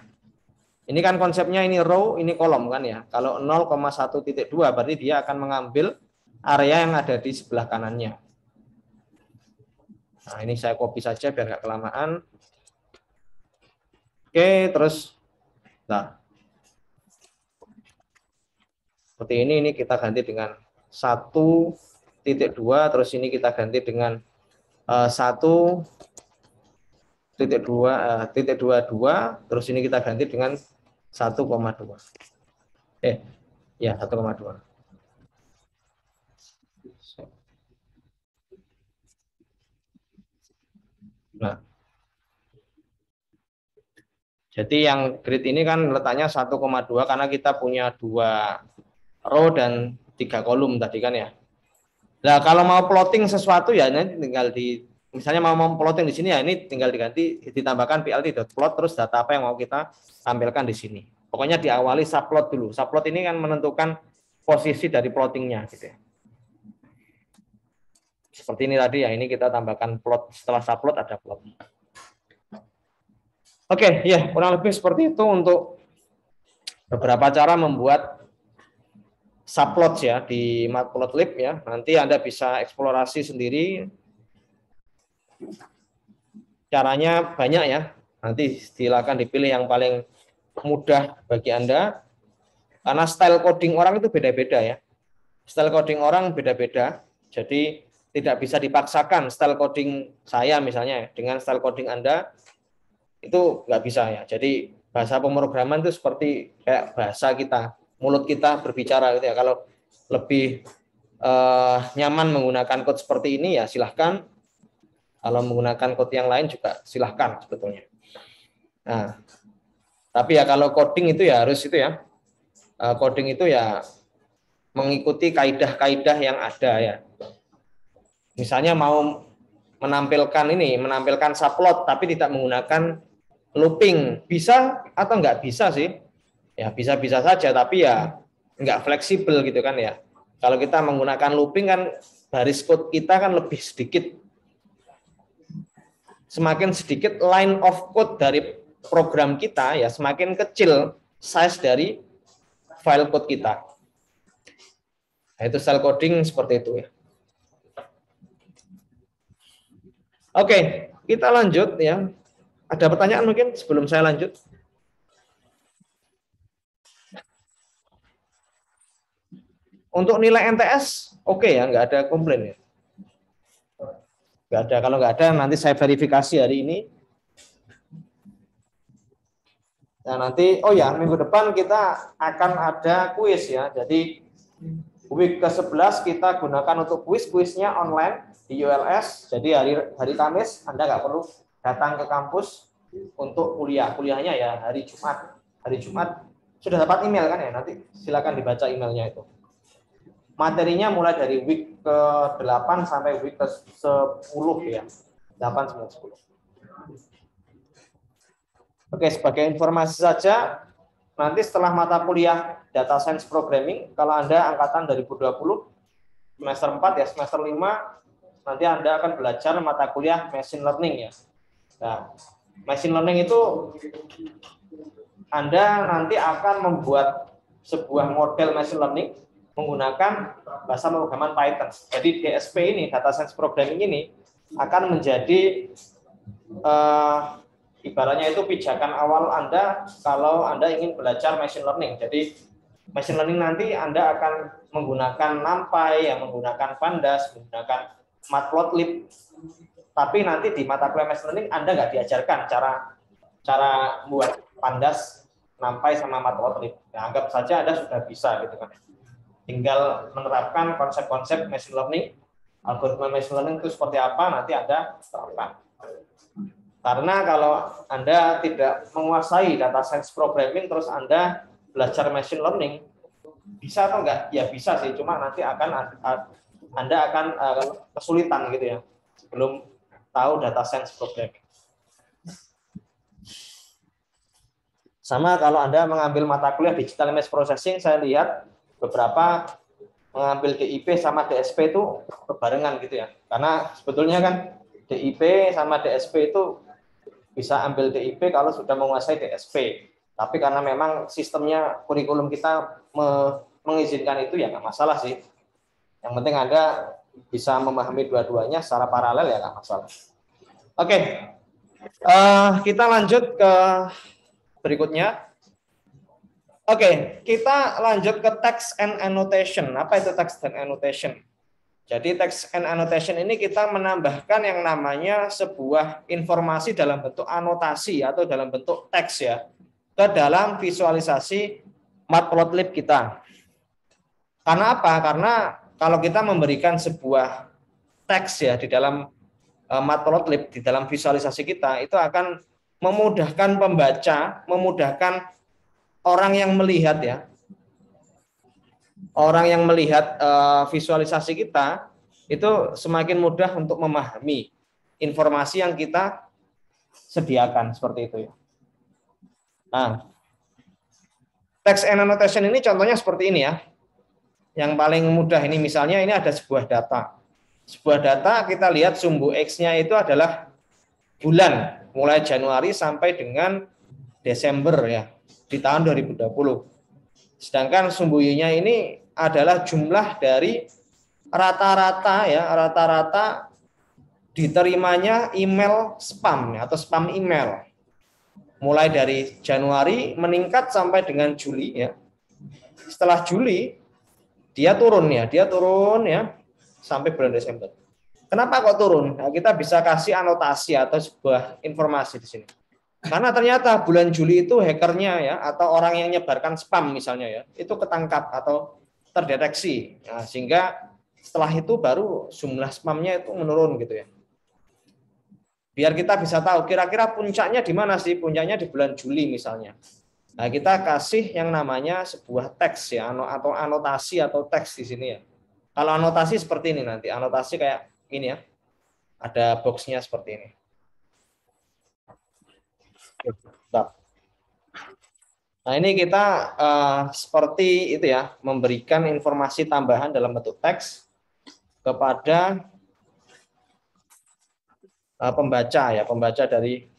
[SPEAKER 1] Ini kan konsepnya ini row, ini kolom kan ya. Kalau 0,1.2 berarti dia akan mengambil area yang ada di sebelah kanannya. Nah, ini saya copy saja biar nggak kelamaan. Oke, terus nah, seperti ini kita ganti dengan 1.2, terus ini kita ganti dengan 1.22, terus ini kita ganti dengan 1,2. Ya 1,2. Nah, jadi yang grid ini kan letaknya 1,2 karena kita punya 2 row dan 3 kolom tadi kan ya. Nah, kalau mau plotting sesuatu ya ini tinggal misalnya mau plotting di sini ya ini tinggal diganti ditambahkan plt.plot terus data apa yang mau kita tampilkan di sini. Pokoknya diawali subplot dulu. Subplot ini kan menentukan posisi dari plottingnya gitu ya. Seperti ini tadi ya, ini kita tambahkan plot, setelah subplot ada plot. Oke, ya kurang lebih seperti itu untuk beberapa cara membuat subplot ya di Matplotlib ya. Nanti Anda bisa eksplorasi sendiri. Caranya banyak ya. Nanti silakan dipilih yang paling mudah bagi Anda. Karena style coding orang itu beda-beda ya. Style coding orang beda-beda. Jadi tidak bisa dipaksakan style coding saya misalnya dengan style coding Anda itu nggak bisa ya. Jadi bahasa pemrograman itu seperti kayak bahasa kita, mulut kita berbicara gitu ya. Kalau lebih nyaman menggunakan code seperti ini ya silahkan. Kalau menggunakan code yang lain juga silahkan sebetulnya. Nah, tapi ya kalau coding itu ya harus itu ya. Coding itu ya mengikuti kaidah-kaidah yang ada ya. Misalnya mau menampilkan subplot tapi tidak menggunakan looping, bisa atau nggak bisa sih? Ya bisa-bisa saja, tapi ya nggak fleksibel gitu kan ya. Kalau kita menggunakan looping kan baris code kita kan lebih sedikit. Semakin sedikit line of code dari program kita ya semakin kecil size dari file code kita. Nah, itu style coding seperti itu ya. Oke, kita lanjut ya. Ada pertanyaan mungkin sebelum saya lanjut? Untuk nilai NTS, oke ya, nggak ada komplain ya. Nggak ada. Kalau nggak ada, nanti saya verifikasi hari ini. Nah nanti, oh ya, minggu depan kita akan ada kuis ya. Jadi week ke-11 kita gunakan untuk kuisnya online di ULS. Jadi hari Kamis Anda nggak perlu datang ke kampus untuk kuliahnya ya hari Jumat. Hari Jumat sudah dapat email kan ya? Nanti silakan dibaca emailnya itu. Materinya mulai dari week ke-8 sampai week ke-10 ya. 8, 9, 10. Oke, sebagai informasi saja, nanti setelah mata kuliah Data Science Programming, kalau Anda angkatan 2020, semester 4 ya, semester 5, nanti Anda akan belajar mata kuliah Machine Learning ya. Nah, Machine Learning itu Anda nanti akan membuat sebuah model Machine Learning menggunakan bahasa pemrograman Python. Jadi DSP ini, Data Science Programming ini, akan menjadi ibaratnya itu pijakan awal Anda kalau Anda ingin belajar machine learning. Jadi machine learning nanti Anda akan menggunakan NumPy, yang menggunakan Pandas, menggunakan Matplotlib. Tapi nanti di mata kuliah machine learning Anda nggak diajarkan cara buat Pandas, NumPy sama Matplotlib. Ya, anggap saja Anda sudah bisa gitu kan. Tinggal menerapkan konsep-konsep machine learning, algoritma machine learning itu seperti apa nanti Anda terapkan. Karena kalau Anda tidak menguasai data science programming terus Anda belajar machine learning, Bisa atau enggak? Ya bisa sih, cuma nanti Anda akan kesulitan gitu ya sebelum tahu data science problem. Sama kalau Anda mengambil mata kuliah digital image processing, saya lihat beberapa mengambil DIP sama DSP itu berbarengan gitu ya. Karena sebetulnya kan DIP sama DSP itu bisa ambil DIP kalau sudah menguasai DSP. Tapi karena memang sistemnya kurikulum kita mengizinkan itu ya nggak masalah sih. Yang penting Anda bisa memahami dua-duanya secara paralel ya nggak masalah. Oke, kita lanjut ke berikutnya. Oke, kita lanjut ke text and annotation. Apa itu text and annotation? Jadi text and annotation ini kita menambahkan yang namanya sebuah informasi dalam bentuk anotasi atau dalam bentuk teks ya ke dalam visualisasi matplotlib kita. Karena apa? Karena kalau kita memberikan sebuah teks ya di dalam matplotlib, di dalam visualisasi kita, itu akan memudahkan pembaca, memudahkan orang yang melihat ya, orang yang melihat visualisasi kita itu semakin mudah untuk memahami informasi yang kita sediakan seperti itu ya. Nah, text and annotation ini contohnya seperti ini ya. Yang paling mudah ini misalnya ini ada sebuah data. Sebuah data kita lihat sumbu X-nya itu adalah bulan mulai Januari sampai dengan Desember ya di tahun 2020. Sedangkan sumbu Y-nya ini adalah jumlah dari rata-rata ya, rata-rata diterimanya email spam atau spam email. Mulai dari Januari meningkat sampai dengan Juli ya. Setelah Juli dia turun ya sampai bulan Desember. Kenapa kok turun? Nah, kita bisa kasih anotasi atau sebuah informasi di sini. Karena ternyata bulan Juli itu hackernya ya atau orang yang nyebarkan spam misalnya ya itu ketangkap atau terdeteksi. Nah, sehingga setelah itu baru jumlah spamnya itu menurun gitu ya. Biar kita bisa tahu kira-kira puncaknya di mana sih? Puncaknya di bulan Juli misalnya. Nah, kita kasih yang namanya sebuah teks ya atau anotasi atau teks di sini ya. Kalau anotasi seperti ini nanti, anotasi kayak ini ya. Ada boxnya seperti ini. Nah, ini kita seperti itu ya, memberikan informasi tambahan dalam bentuk teks kepada pembaca ya, pembaca dari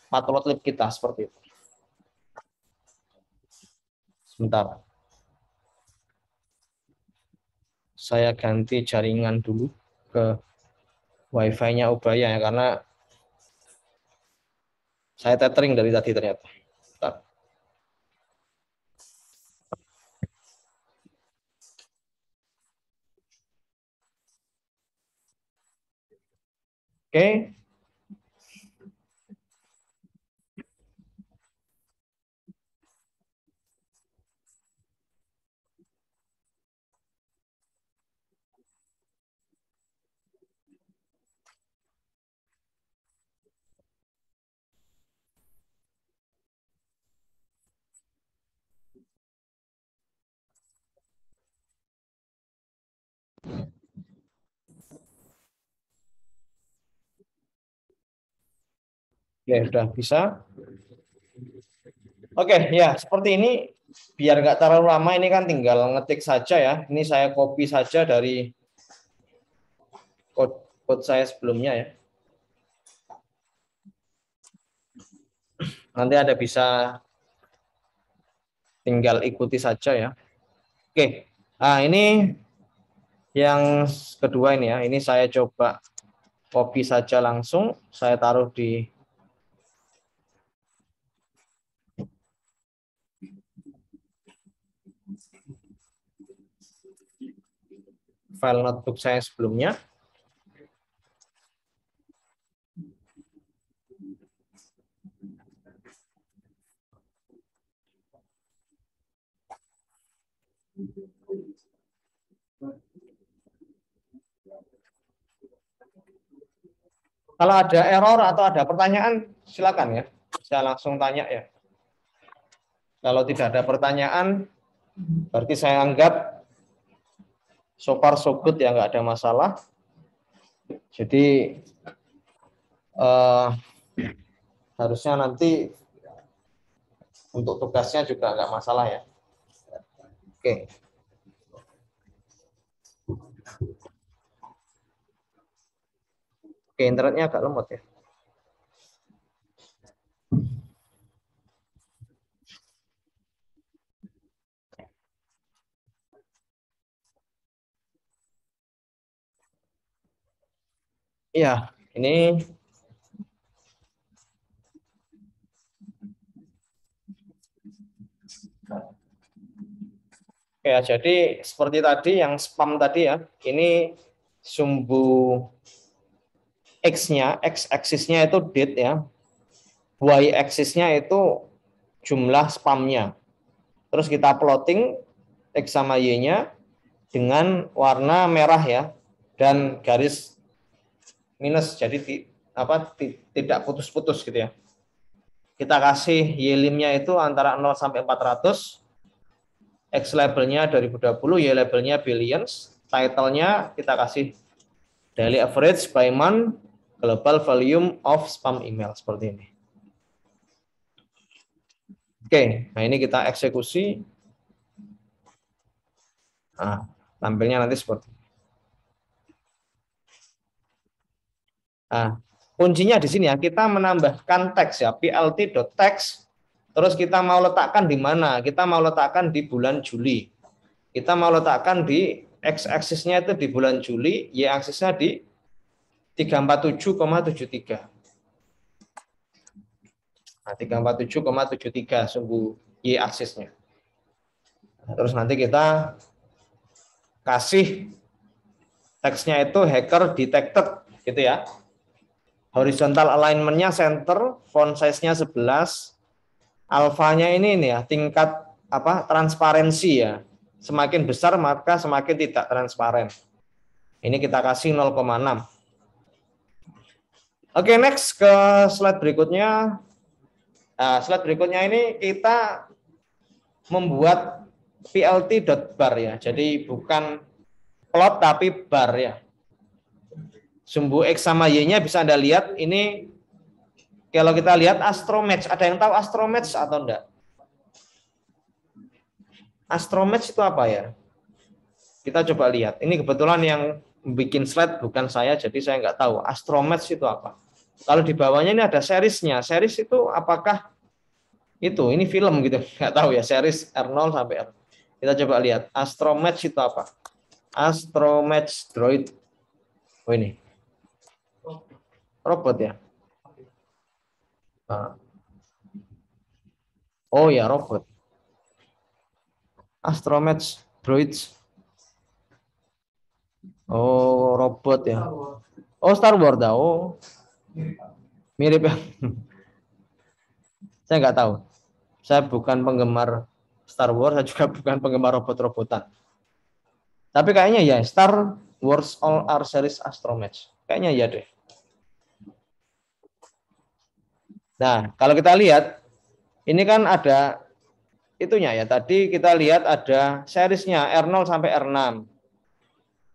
[SPEAKER 1] matplotlib kita seperti itu. Sebentar. Saya ganti jaringan dulu ke Wi-Fi-nya Ubaya ya, karena saya tethering dari tadi ternyata. Bentar. Oke. Oke, sudah bisa. Oke, ya seperti ini. Biar nggak terlalu lama, ini kan tinggal ngetik saja ya. Ini saya copy saja dari code saya sebelumnya ya. Nanti ada bisa tinggal ikuti saja ya. Oke, nah ini yang kedua ini ya. Ini saya coba copy saja langsung. Saya taruh di file notebook saya sebelumnya. Kalau ada error atau ada pertanyaan, silakan ya. Saya langsung tanya ya. Kalau tidak ada pertanyaan, berarti saya anggap so far so good ya, nggak ada masalah. Jadi harusnya nanti untuk tugasnya juga nggak masalah ya. Oke. Oke, internetnya agak lemot ya. Iya, ini ya, jadi seperti tadi yang spam tadi ya, ini sumbu X-nya, X-axisnya itu date ya, Y-axisnya itu jumlah spamnya. Terus kita plotting X sama Y-nya dengan warna merah ya, dan garis minus, jadi tidak putus-putus gitu ya. Kita kasih Y-limnya itu antara 0 sampai 400, X labelnya 2020, Y labelnya billions, title-nya kita kasih daily average by month, global volume of spam email, seperti ini. Oke, nah ini kita eksekusi. Nah, tampilnya nanti seperti ini. Nah, kuncinya di sini ya, kita menambahkan teks ya, plt.text. Terus kita mau letakkan di mana? Kita mau letakkan di bulan Juli. Kita mau letakkan di x-axisnya itu di bulan Juli, y-axisnya di 347,73. Nah, 347,73 sumbu y-axisnya. Nah, terus nanti kita kasih teksnya itu hacker detected gitu ya. Horizontal alignment-nya center, font size-nya 11, alfanya ini ya, tingkat transparansi ya. Semakin besar maka semakin tidak transparan. Ini kita kasih 0,6. Oke, next ke slide berikutnya. Nah, slide berikutnya ini kita membuat plt.bar ya. Jadi bukan plot tapi bar ya. Sumbu X sama Y-nya bisa Anda lihat, ini kalau kita lihat Astromatch, ada yang tahu Astromatch atau enggak? Astromatch itu apa ya? Kita coba lihat. Ini kebetulan yang bikin slide bukan saya, jadi saya nggak tahu. Astromatch itu apa? Kalau di bawahnya ini ada seriesnya. Series itu apakah itu? Ini film gitu. Nggak tahu ya, series R0 sampai R. Kita coba lihat. Astromatch itu apa? Astromatch Droid. Oh ini. Robot ya. Oh ya, robot. Astromatch Droids. Oh, robot ya. Oh, Star Wars dah. Oh, mirip ya. Saya nggak tahu. Saya bukan penggemar Star Wars, saya juga bukan penggemar robot-robotan. Tapi kayaknya ya, Star Wars All R Series Astromatch. Kayaknya ya deh. Nah, kalau kita lihat, ini kan ada itunya ya. Tadi kita lihat ada seriesnya R0 sampai R6.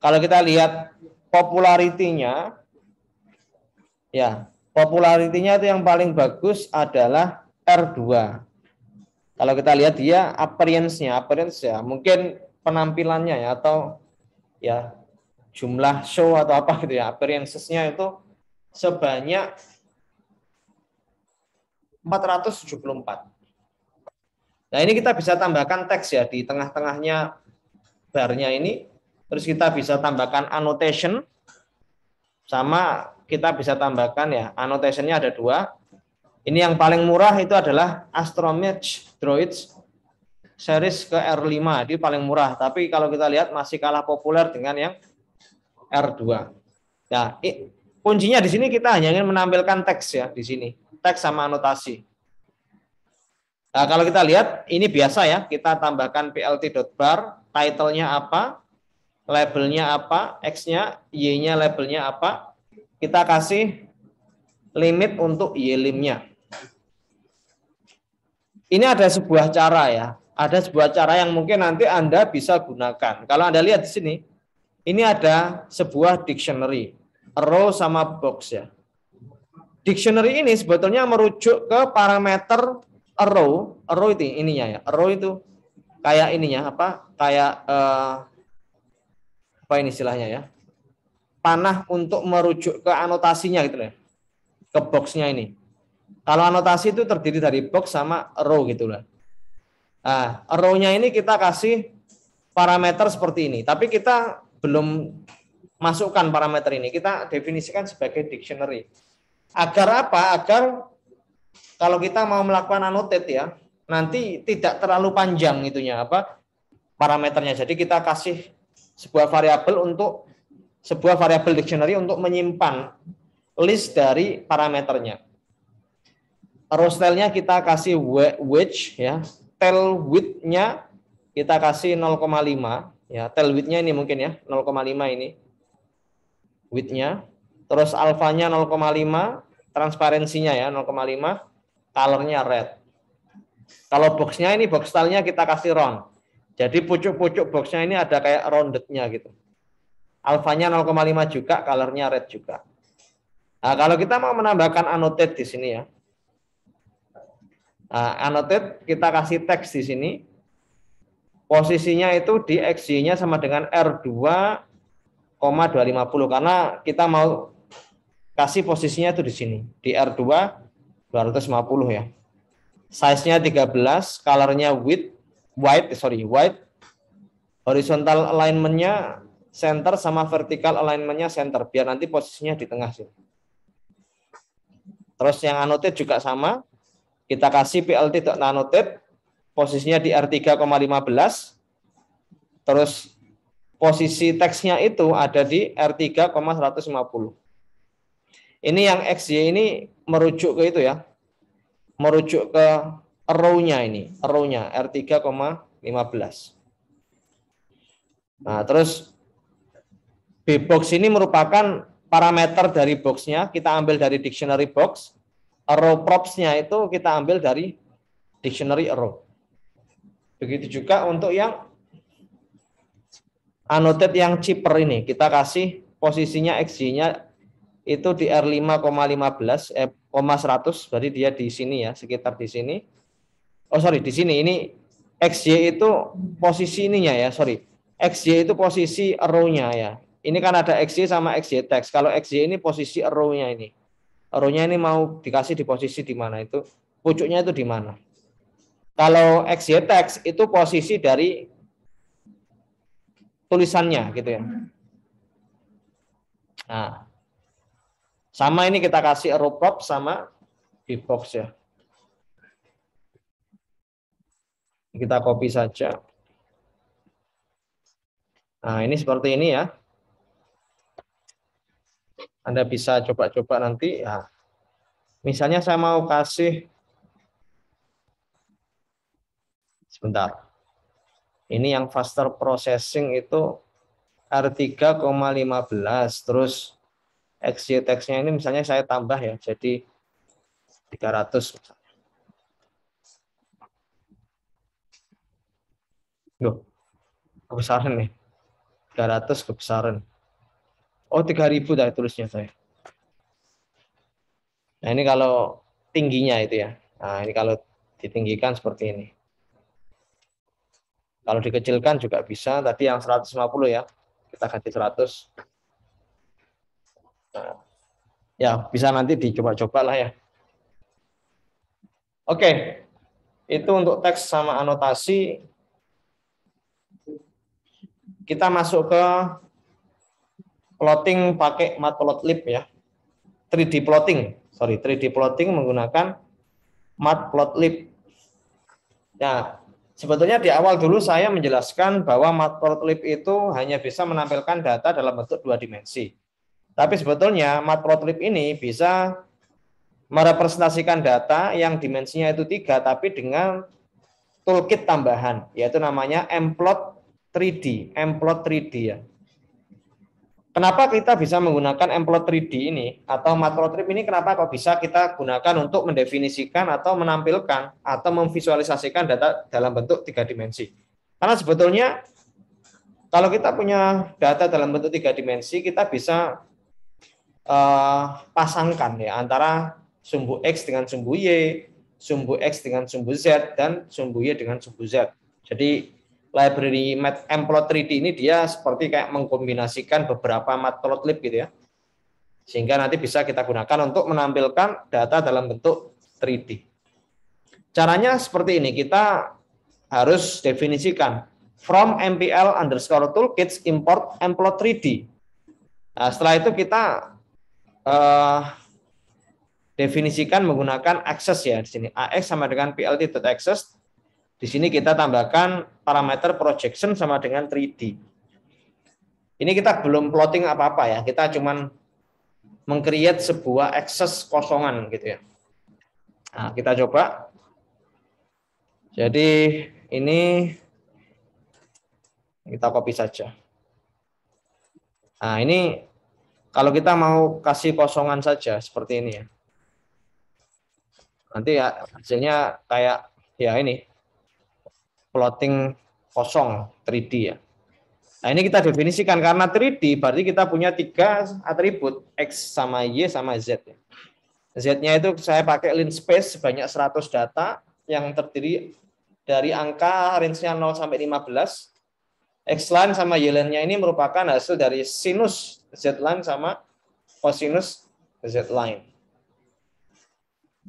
[SPEAKER 1] Kalau kita lihat popularitinya, ya, popularitinya itu yang paling bagus adalah R2. Kalau kita lihat dia appearance-nya, ya, mungkin penampilannya ya, atau ya jumlah show atau apa gitu ya, appearances-nya itu sebanyak 474. Nah, ini kita bisa tambahkan teks ya di tengah-tengahnya barnya ini. Terus kita bisa tambahkan annotation, sama kita bisa tambahkan ya, annotation-nya ada 2. Ini yang paling murah itu adalah Astromatch Droids series ke R5. Dia paling murah, tapi kalau kita lihat masih kalah populer dengan yang R2. Nah, kuncinya di sini kita hanya ingin menampilkan teks ya di sini. Teks sama anotasi. Nah, kalau kita lihat ini biasa ya, kita tambahkan plt.bar, title-nya apa, labelnya apa, X-nya, Y-nya labelnya apa. Kita kasih limit untuk Y-lim-nya. Ini ada sebuah cara ya. Ada sebuah cara yang mungkin nanti Anda bisa gunakan. Kalau Anda lihat di sini, ini ada sebuah dictionary, row sama box ya. Dictionary ini sebetulnya merujuk ke parameter row itu ininya ya. Row itu kayak ininya apa? Kayak apa ini istilahnya ya? Panah untuk merujuk ke anotasinya gitu ya. Ke boxnya ini. Kalau anotasi itu terdiri dari box sama row gitu lah. Nah, row-nya ini kita kasih parameter seperti ini, tapi kita belum masukkan parameter ini. Kita definisikan sebagai dictionary. Agar apa? Agar kalau kita mau melakukan annotate ya, nanti tidak terlalu panjang itunya apa? Parameternya. Jadi kita kasih sebuah variabel dictionary untuk menyimpan list dari parameternya. Row style-nya kita kasih wedge ya. Tail width-nya kita kasih 0,5 ya. Tail width-nya ini mungkin ya 0,5 ini width-nya. Terus alfanya 0,5, transparansinya ya 0,5, color-nya red. Kalau box-nya ini box style-nya kita kasih round. Jadi pucuk-pucuk box-nya ini ada kayak rounded-nya gitu. Alfanya 0,5 juga, color-nya red juga. Nah, kalau kita mau menambahkan annotate di sini ya. Nah, annotate kita kasih teks di sini. Posisinya itu di XY-nya sama dengan R2,250 karena kita mau kasih posisinya itu di sini di R2 250 ya. Size-nya 13, color-nya white, horizontal alignment-nya center sama vertical alignment-nya center biar nanti posisinya di tengah sih. Terus yang annotate juga sama. Kita kasih plt.annotate, posisinya di R3,15, terus posisi teksnya itu ada di R3,150. Ini yang XY ini merujuk ke itu ya, merujuk ke row-nya ini, row-nya R3,15. Nah, terus B-box ini merupakan parameter dari box-nya, kita ambil dari dictionary box. Row props-nya itu kita ambil dari dictionary row. Begitu juga untuk yang annotate yang cheaper ini, kita kasih posisinya XY-nya itu di R5,15 100, berarti dia di sini ya, sekitar di sini. Oh sorry, di sini ini XY itu posisi ininya ya, sorry. XY itu posisi row-nya ya. Ini kan ada XY sama XY text. Kalau XY ini posisi row-nya ini. Row-nya ini mau dikasih di posisi di mana itu, pucuknya itu di mana. Kalau XY text itu posisi dari tulisannya gitu ya. Nah, sama ini kita kasih row prop sama di box ya. Kita copy saja. Nah, ini seperti ini ya. Anda bisa coba-coba nanti ya. Misalnya saya mau kasih sebentar. Ini yang faster processing itu R3,15 terus XY text-nya ini misalnya saya tambah ya jadi 300 misalnya. Loh, kebesaran nih. 300 kebesaran. Oh, 3.000 dah tulisnya saya. Nah, ini kalau tingginya itu ya. Nah, ini kalau ditinggikan seperti ini. Kalau dikecilkan juga bisa. Tadi yang 150 ya. Kita ganti 100. Nah, ya, bisa nanti dicoba-coba lah ya. Oke. Itu untuk teks sama anotasi. Kita masuk ke plotting pakai matplotlib ya. 3D plotting. 3D plotting menggunakan matplotlib. Nah, sebetulnya di awal dulu saya menjelaskan bahwa matplotlib itu hanya bisa menampilkan data dalam bentuk 2 dimensi. Tapi sebetulnya matplotlib ini bisa merepresentasikan data yang dimensinya itu 3, tapi dengan toolkit tambahan, yaitu namanya mplot 3D ya. Kenapa kita bisa menggunakan Emplot 3D ini atau Matplotlib ini, kenapa kok bisa kita gunakan untuk mendefinisikan atau menampilkan atau memvisualisasikan data dalam bentuk 3 dimensi. Karena sebetulnya kalau kita punya data dalam bentuk 3 dimensi, kita bisa pasangkan ya antara sumbu X dengan sumbu Y, sumbu X dengan sumbu Z, dan sumbu Y dengan sumbu Z. Jadi library Matplotlib 3D ini dia seperti kayak mengkombinasikan beberapa matplotlib gitu ya. Sehingga nanti bisa kita gunakan untuk menampilkan data dalam bentuk 3D. Caranya seperti ini, kita harus definisikan from mpl_toolkits import Emplot 3D. Nah, setelah itu kita definisikan menggunakan access ya di sini. AX sama dengan plt.access. Di sini kita tambahkan parameter projection sama dengan 3D. Ini kita belum plotting apa-apa ya. Kita cuman meng-create sebuah access kosongan gitu ya. Nah, kita coba. Jadi ini kita copy saja. Nah, ini kalau kita mau kasih kosongan saja seperti ini ya. Nanti ya hasilnya kayak ya ini plotting kosong 3D ya. Nah, ini kita definisikan karena 3D berarti kita punya 3 atribut X sama Y sama Z. Z-nya itu saya pakai lint space sebanyak 100 data yang terdiri dari angka range-nya 0 sampai 15. X-line sama Y-line-nya ini merupakan hasil dari sinus Z-line sama cosinus Z-line.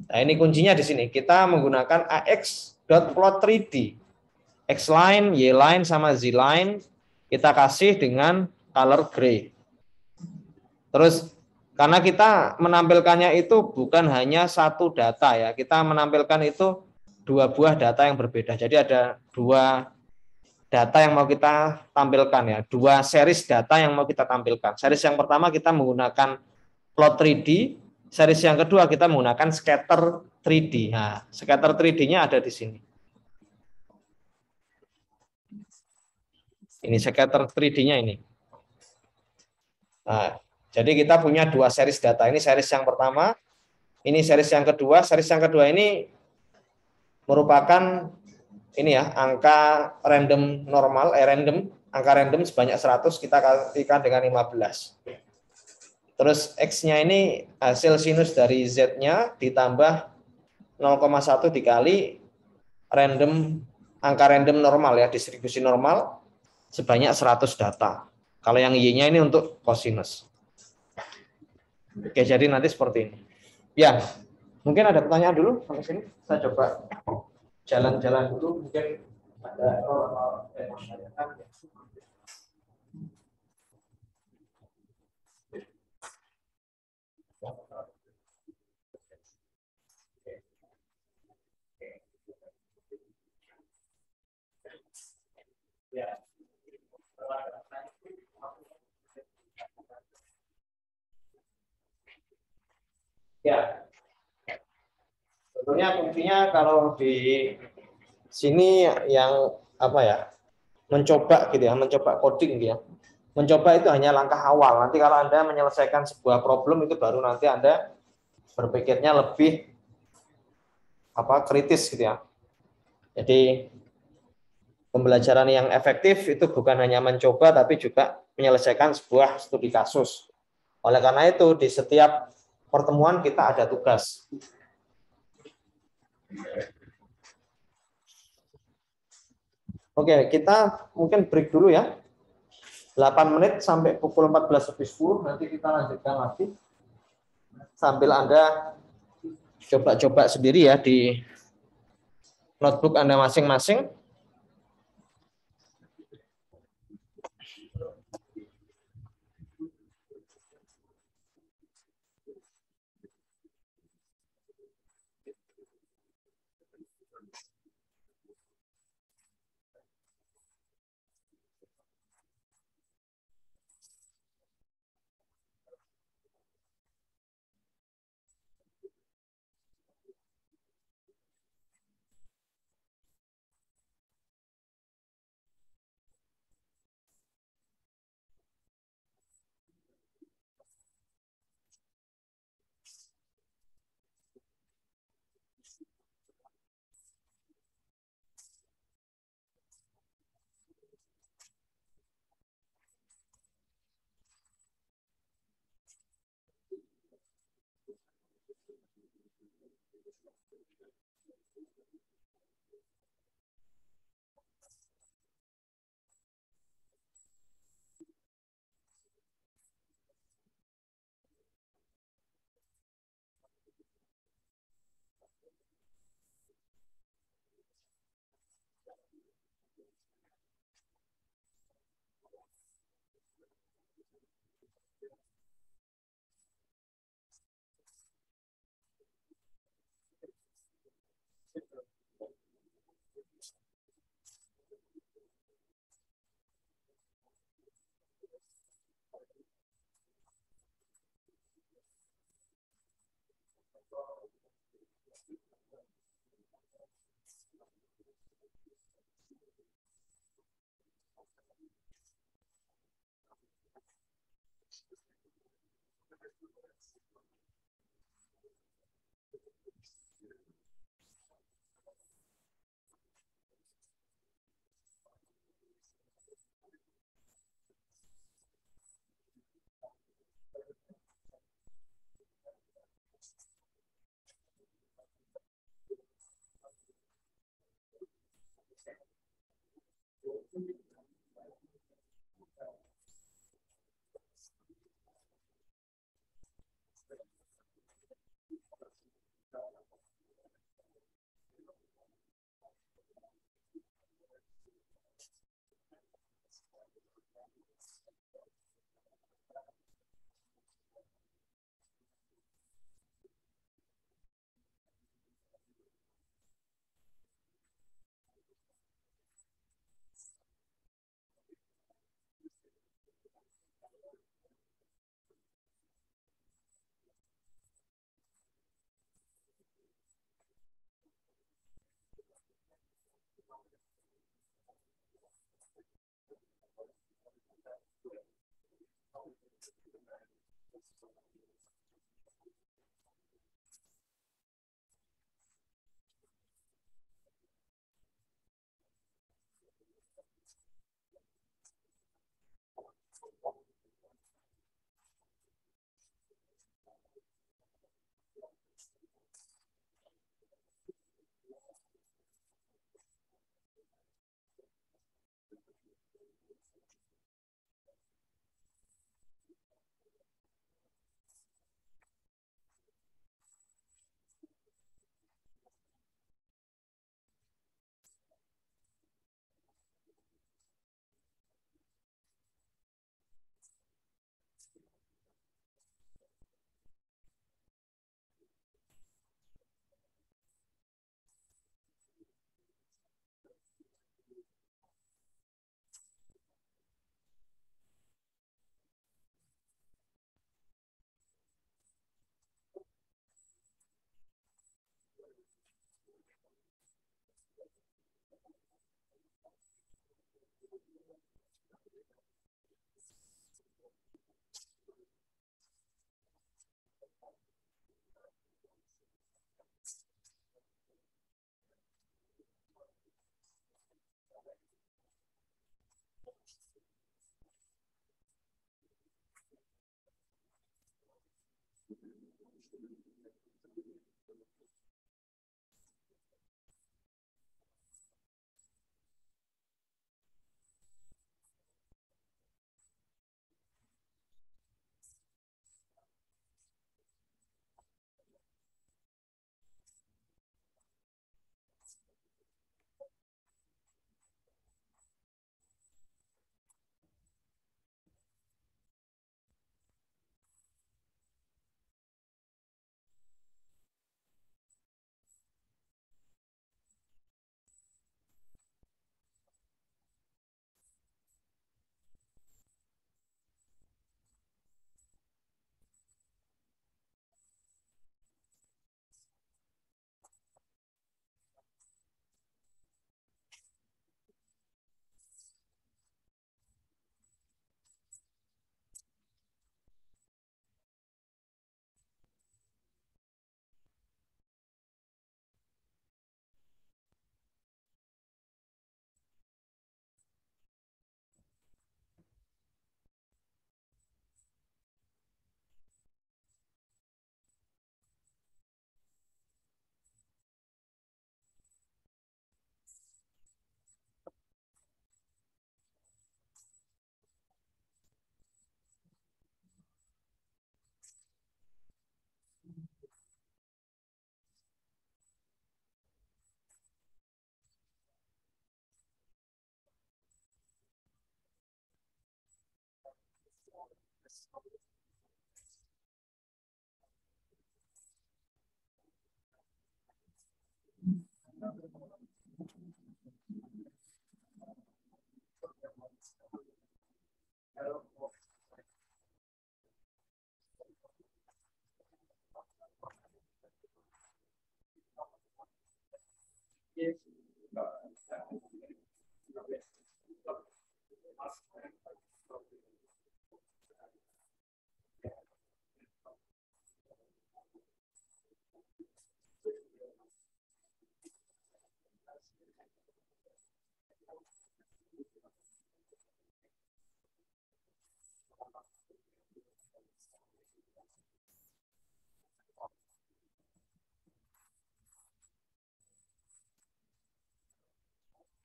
[SPEAKER 1] Nah, ini kuncinya di sini. Kita menggunakan ax.plot3d. X-line, Y-line, sama Z-line kita kasih dengan color gray. Terus karena kita menampilkannya itu bukan hanya satu data ya, kita menampilkan itu 2 buah data yang berbeda. Jadi ada 2 data yang mau kita tampilkan ya, 2 series data yang mau kita tampilkan. Series yang pertama kita menggunakan plot 3D, series yang kedua kita menggunakan scatter 3D. Nah, scatter 3D-nya ada di sini. Ini scatter 3D-nya ini. Nah, jadi kita punya 2 series data. Ini series yang pertama, ini series yang kedua. Series yang kedua ini merupakan ini ya, angka random normal, angka random sebanyak 100 kita kalikan dengan 15. Terus X-nya ini hasil sinus dari Z-nya ditambah 0,1 dikali angka random normal ya, distribusi normal sebanyak 100 data. Kalau yang Y-nya ini untuk cosinus. Oke, jadi nanti seperti ini. Ya, mungkin ada pertanyaan dulu sampai sini. Saya coba jalan-jalan dulu, mungkin ada ya. Ya, sebetulnya kuncinya kalau di sini yang apa ya, mencoba gitu ya, mencoba coding gitu ya. Mencoba itu hanya langkah awal. Nanti kalau Anda menyelesaikan sebuah problem itu baru nanti Anda berpikirnya lebih kritis gitu ya. Jadi pembelajaran yang efektif itu bukan hanya mencoba tapi juga menyelesaikan sebuah studi kasus. Oleh karena itu di setiap pertemuan kita ada tugas. Oke, kita mungkin break dulu ya. 8 menit sampai pukul 14.10 nanti kita lanjutkan lagi. Sambil Anda coba-coba sendiri ya di notebook Anda masing-masing.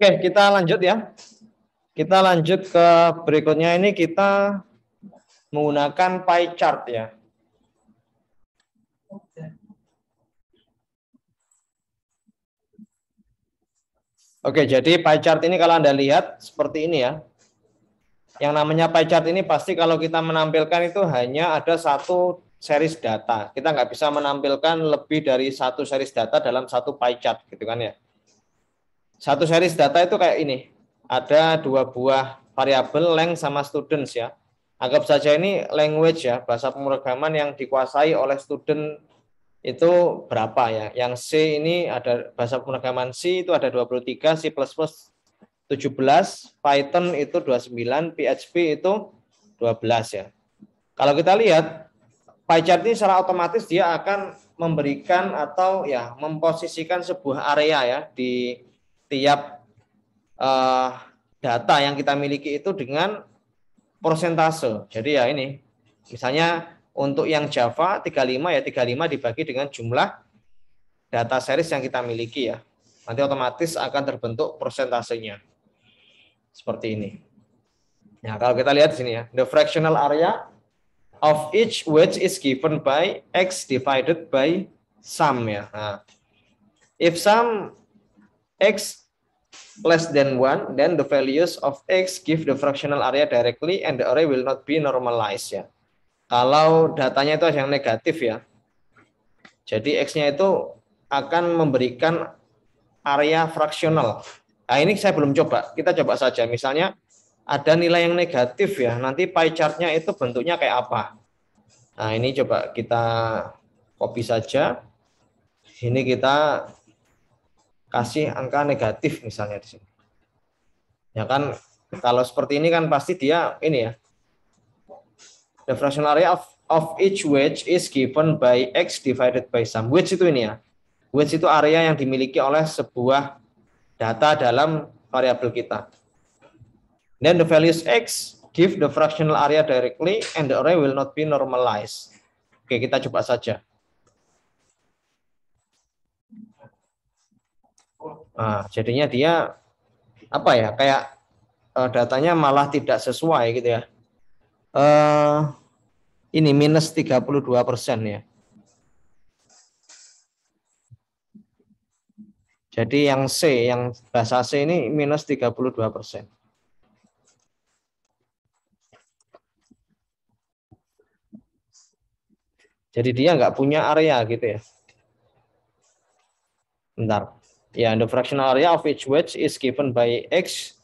[SPEAKER 1] Oke, kita lanjut ya. Kita lanjut ke berikutnya, ini kita menggunakan pie chart ya. Oke, jadi pie chart ini kalau Anda lihat seperti ini ya. Yang namanya pie chart ini pasti kalau kita menampilkan itu hanya ada satu series data. Kita nggak bisa menampilkan lebih dari satu series data dalam satu pie chart gitu kan ya. Satu series data itu kayak ini. Ada dua buah variabel length sama students ya. Anggap saja ini language ya, bahasa pemrograman yang dikuasai oleh student itu berapa ya. Yang C ini ada bahasa pemrograman C itu ada 23, C++ 17, Python itu 29, PHP itu 12 ya. Kalau kita lihat pie chart ini secara otomatis dia akan memberikan atau ya memposisikan sebuah area ya di tiap data yang kita miliki itu dengan persentase. Jadi ya ini, misalnya untuk yang Java 35 ya 35 dibagi dengan jumlah data series yang kita miliki ya. Nanti otomatis akan terbentuk persentasenya. Seperti ini. Nah, kalau kita lihat di sini ya, the fractional area of each wedge is given by X divided by sum ya. Nah, if sum X less than 1, then the values of X give the fractional area directly and the array will not be normalized ya. Kalau datanya itu yang negatif ya, jadi X-nya itu akan memberikan area fraksional. Nah, ini saya belum coba, kita coba saja. Misalnya ada nilai yang negatif ya, nanti pie chart-nya itu bentuknya kayak apa. Nah, ini coba kita copy saja. Ini kita kasih angka negatif misalnya di sini. Ya kan, kalau seperti ini kan pasti dia ini ya. The fractional area of each wedge is given by X divided by sum. Wedge itu ini ya. Wedge itu area yang dimiliki oleh sebuah data dalam variabel kita. Then the values X give the fractional area directly and the array will not be normalized. Oke, kita coba saja. Nah, jadinya dia apa ya? Kayak datanya malah tidak sesuai gitu ya. Ini minus 32% ya. Jadi yang C, yang bahasa C ini minus 32%. Jadi dia nggak punya area gitu ya. Bentar. Ya, the fractional area of each wedge is given by X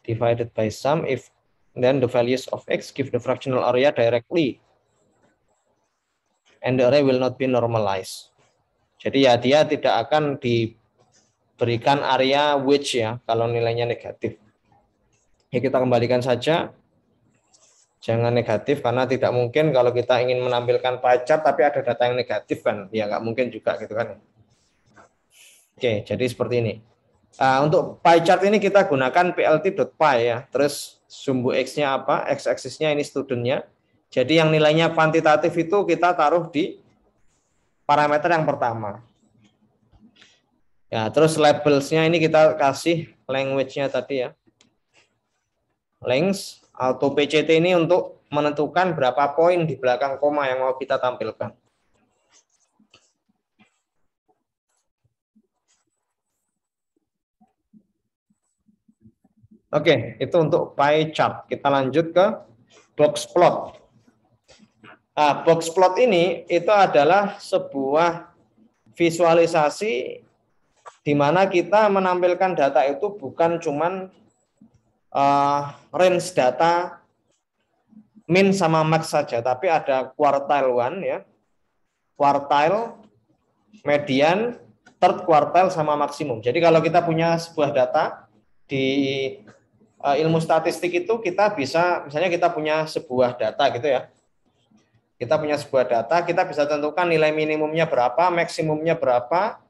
[SPEAKER 1] divided by sum if then the values of X give the fractional area directly and the array will not be normalized. Jadi ya dia tidak akan diberikan area wedge ya kalau nilainya negatif. Ya kita kembalikan saja. Jangan negatif karena tidak mungkin kalau kita ingin menampilkan pie chart tapi ada data yang negatif kan. Ya nggak mungkin juga gitu kan. Oke, jadi seperti ini. Untuk pie chart ini kita gunakan plt.py ya. Terus sumbu X-nya apa? X-axisnya ini studentnya. Jadi yang nilainya kuantitatif itu kita taruh di parameter yang pertama. Ya, terus labelsnya ini kita kasih language-nya tadi ya. Length, auto PCT ini untuk menentukan berapa poin di belakang koma yang mau kita tampilkan. Oke, itu untuk pie chart. Kita lanjut ke box plot. Nah, box plot ini itu adalah sebuah visualisasi di mana kita menampilkan data itu bukan cuman range data min sama max saja, tapi ada quartile 1 ya, quartile, median, third quartile sama maksimum. Jadi kalau kita punya sebuah data di ilmu statistik itu kita bisa, misalnya kita punya sebuah data gitu ya. Kita punya sebuah data, kita bisa tentukan nilai minimumnya berapa, maksimumnya berapa,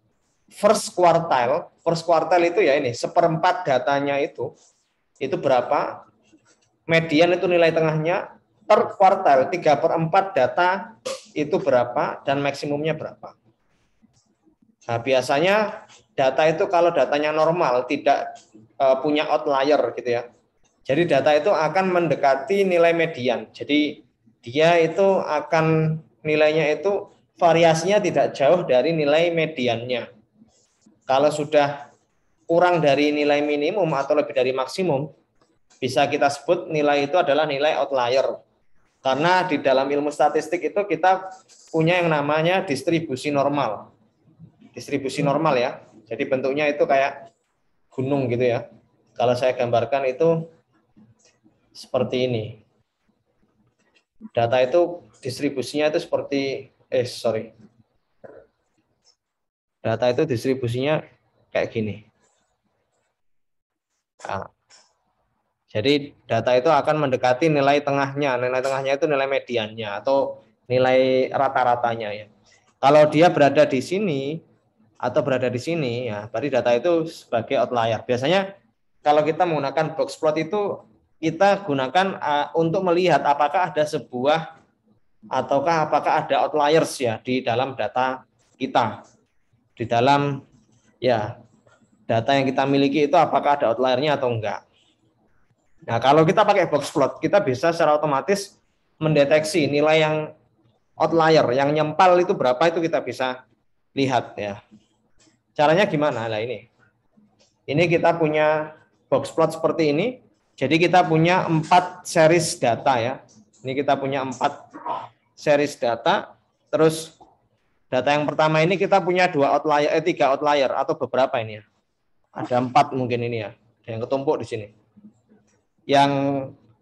[SPEAKER 1] first quartile itu ya ini, seperempat datanya itu berapa, median itu nilai tengahnya, third quartile, 3/4 data itu berapa, dan maksimumnya berapa. Nah, biasanya data itu kalau datanya normal, tidak punya outlier gitu ya. Jadi data itu akan mendekati nilai median. Jadi dia itu akan nilainya itu variasinya tidak jauh dari nilai mediannya. Kalau sudah kurang dari nilai minimum atau lebih dari maksimum, bisa kita sebut nilai itu adalah nilai outlier. Karena di dalam ilmu statistik itu kita punya yang namanya distribusi normal. Distribusi normal ya. Jadi bentuknya itu kayak gunung gitu ya. Kalau saya gambarkan itu seperti ini. Data itu distribusinya itu seperti Data itu distribusinya kayak gini. Nah, jadi data itu akan mendekati nilai tengahnya. Nilai tengahnya itu nilai mediannya atau nilai rata-ratanya ya. Kalau dia berada di sini atau berada di sini ya, berarti data itu sebagai outlier. Biasanya kalau kita menggunakan box plot itu kita gunakan untuk melihat apakah ada sebuah ataukah apakah ada outliers ya di dalam data kita. Di dalam ya data yang kita miliki itu apakah ada outliernya atau enggak. Nah, kalau kita pakai box plot, kita bisa secara otomatis mendeteksi nilai yang outlier, yang nyempal itu berapa, itu kita bisa lihat ya. Caranya gimana? Nah, ini kita punya box plot seperti ini. Jadi kita punya 4 series data ya. Ini kita punya 4 series data. Terus data yang pertama ini kita punya 3 outlier atau beberapa ini ya. Ada 4 mungkin ini ya. Ada yang ketumpuk di sini. Yang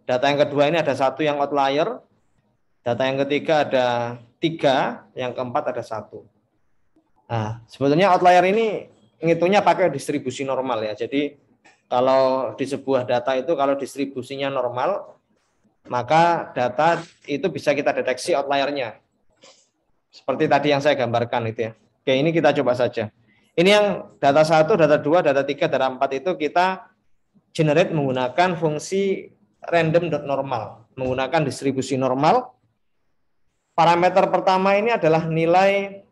[SPEAKER 1] data yang kedua ini ada 1 yang outlier. Data yang ketiga ada 3, yang keempat ada 1. Nah, sebetulnya outlier ini ngitungnya pakai distribusi normal ya. Jadi kalau di sebuah data itu kalau distribusinya normal, maka data itu bisa kita deteksi outliernya. Seperti tadi yang saya gambarkan itu ya. Oke, ini kita coba saja. Ini yang data 1, data 2, data 3, data 4 itu kita generate menggunakan fungsi random.normal, menggunakan distribusi normal. Parameter pertama ini adalah nilai,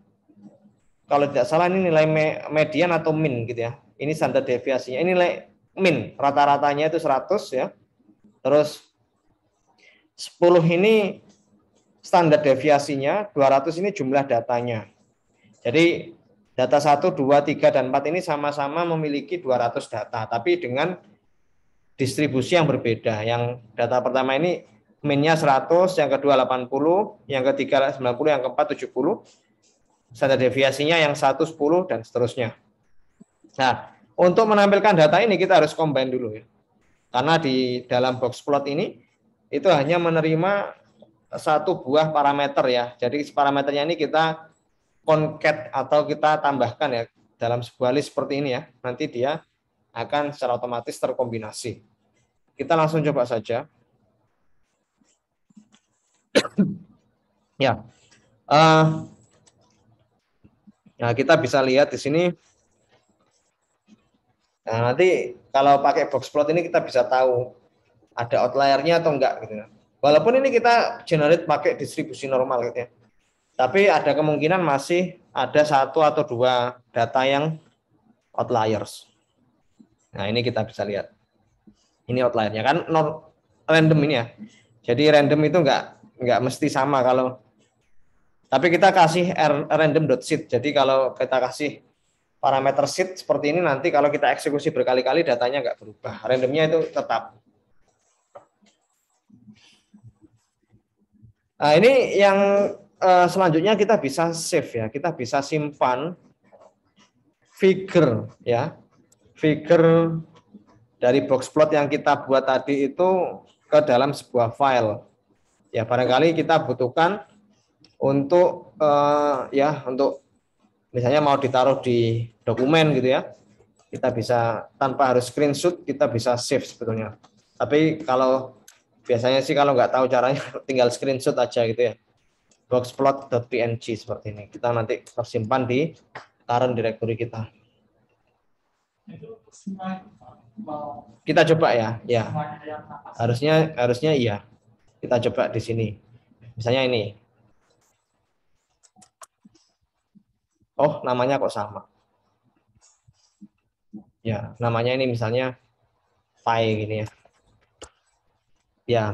[SPEAKER 1] kalau tidak salah ini nilai median atau min gitu ya. Ini standar deviasinya. Ini nilai min, rata-ratanya itu 100 ya. Terus 10 ini standar deviasinya, 200 ini jumlah datanya. Jadi data 1, 2, 3, dan 4 ini sama-sama memiliki 200 data, tapi dengan distribusi yang berbeda. Yang data pertama ini minnya 100, yang kedua 80, yang ketiga 90, yang keempat 70. Standar deviasinya yang 1, 10, dan seterusnya. Nah, untuk menampilkan data ini kita harus combine dulu ya. Karena di dalam box plot ini itu hanya menerima 1 buah parameter ya. Jadi parameternya ini kita concat atau kita tambahkan ya dalam sebuah list seperti ini ya. Nanti dia akan secara otomatis terkombinasi. Kita langsung coba saja. Ya. Nah, kita bisa lihat di sini. Nah, nanti kalau pakai box plot ini kita bisa tahu ada outliernya atau enggak gitu. Walaupun ini kita generate pakai distribusi normal gitu ya. Tapi ada kemungkinan masih ada 1 atau 2 data yang outliers. Nah, ini kita bisa lihat. Ini outliernya kan random ini ya. Jadi random itu enggak mesti sama kalau, tapi kita kasih random.seed. Jadi kalau kita kasih parameter seed seperti ini, nanti kalau kita eksekusi berkali-kali datanya enggak berubah. Randomnya itu tetap. Nah, ini yang selanjutnya kita bisa save ya. Kita bisa simpan figure ya. Figure dari box plot yang kita buat tadi itu ke dalam sebuah file. Ya, barangkali kita butuhkan untuk untuk Misalnya mau ditaruh di dokumen gitu ya, kita bisa tanpa harus screenshot, kita bisa save sebetulnya. Tapi kalau biasanya sih kalau nggak tahu caranya tinggal screenshot aja gitu ya. Boxplot.png seperti ini. Kita nanti tersimpan di current directory kita. Kita coba ya, ya. Harusnya iya. Kita coba di sini. Misalnya ini. Oh, namanya kok sama. Ya, namanya ini misalnya Pi gini ya. Ya.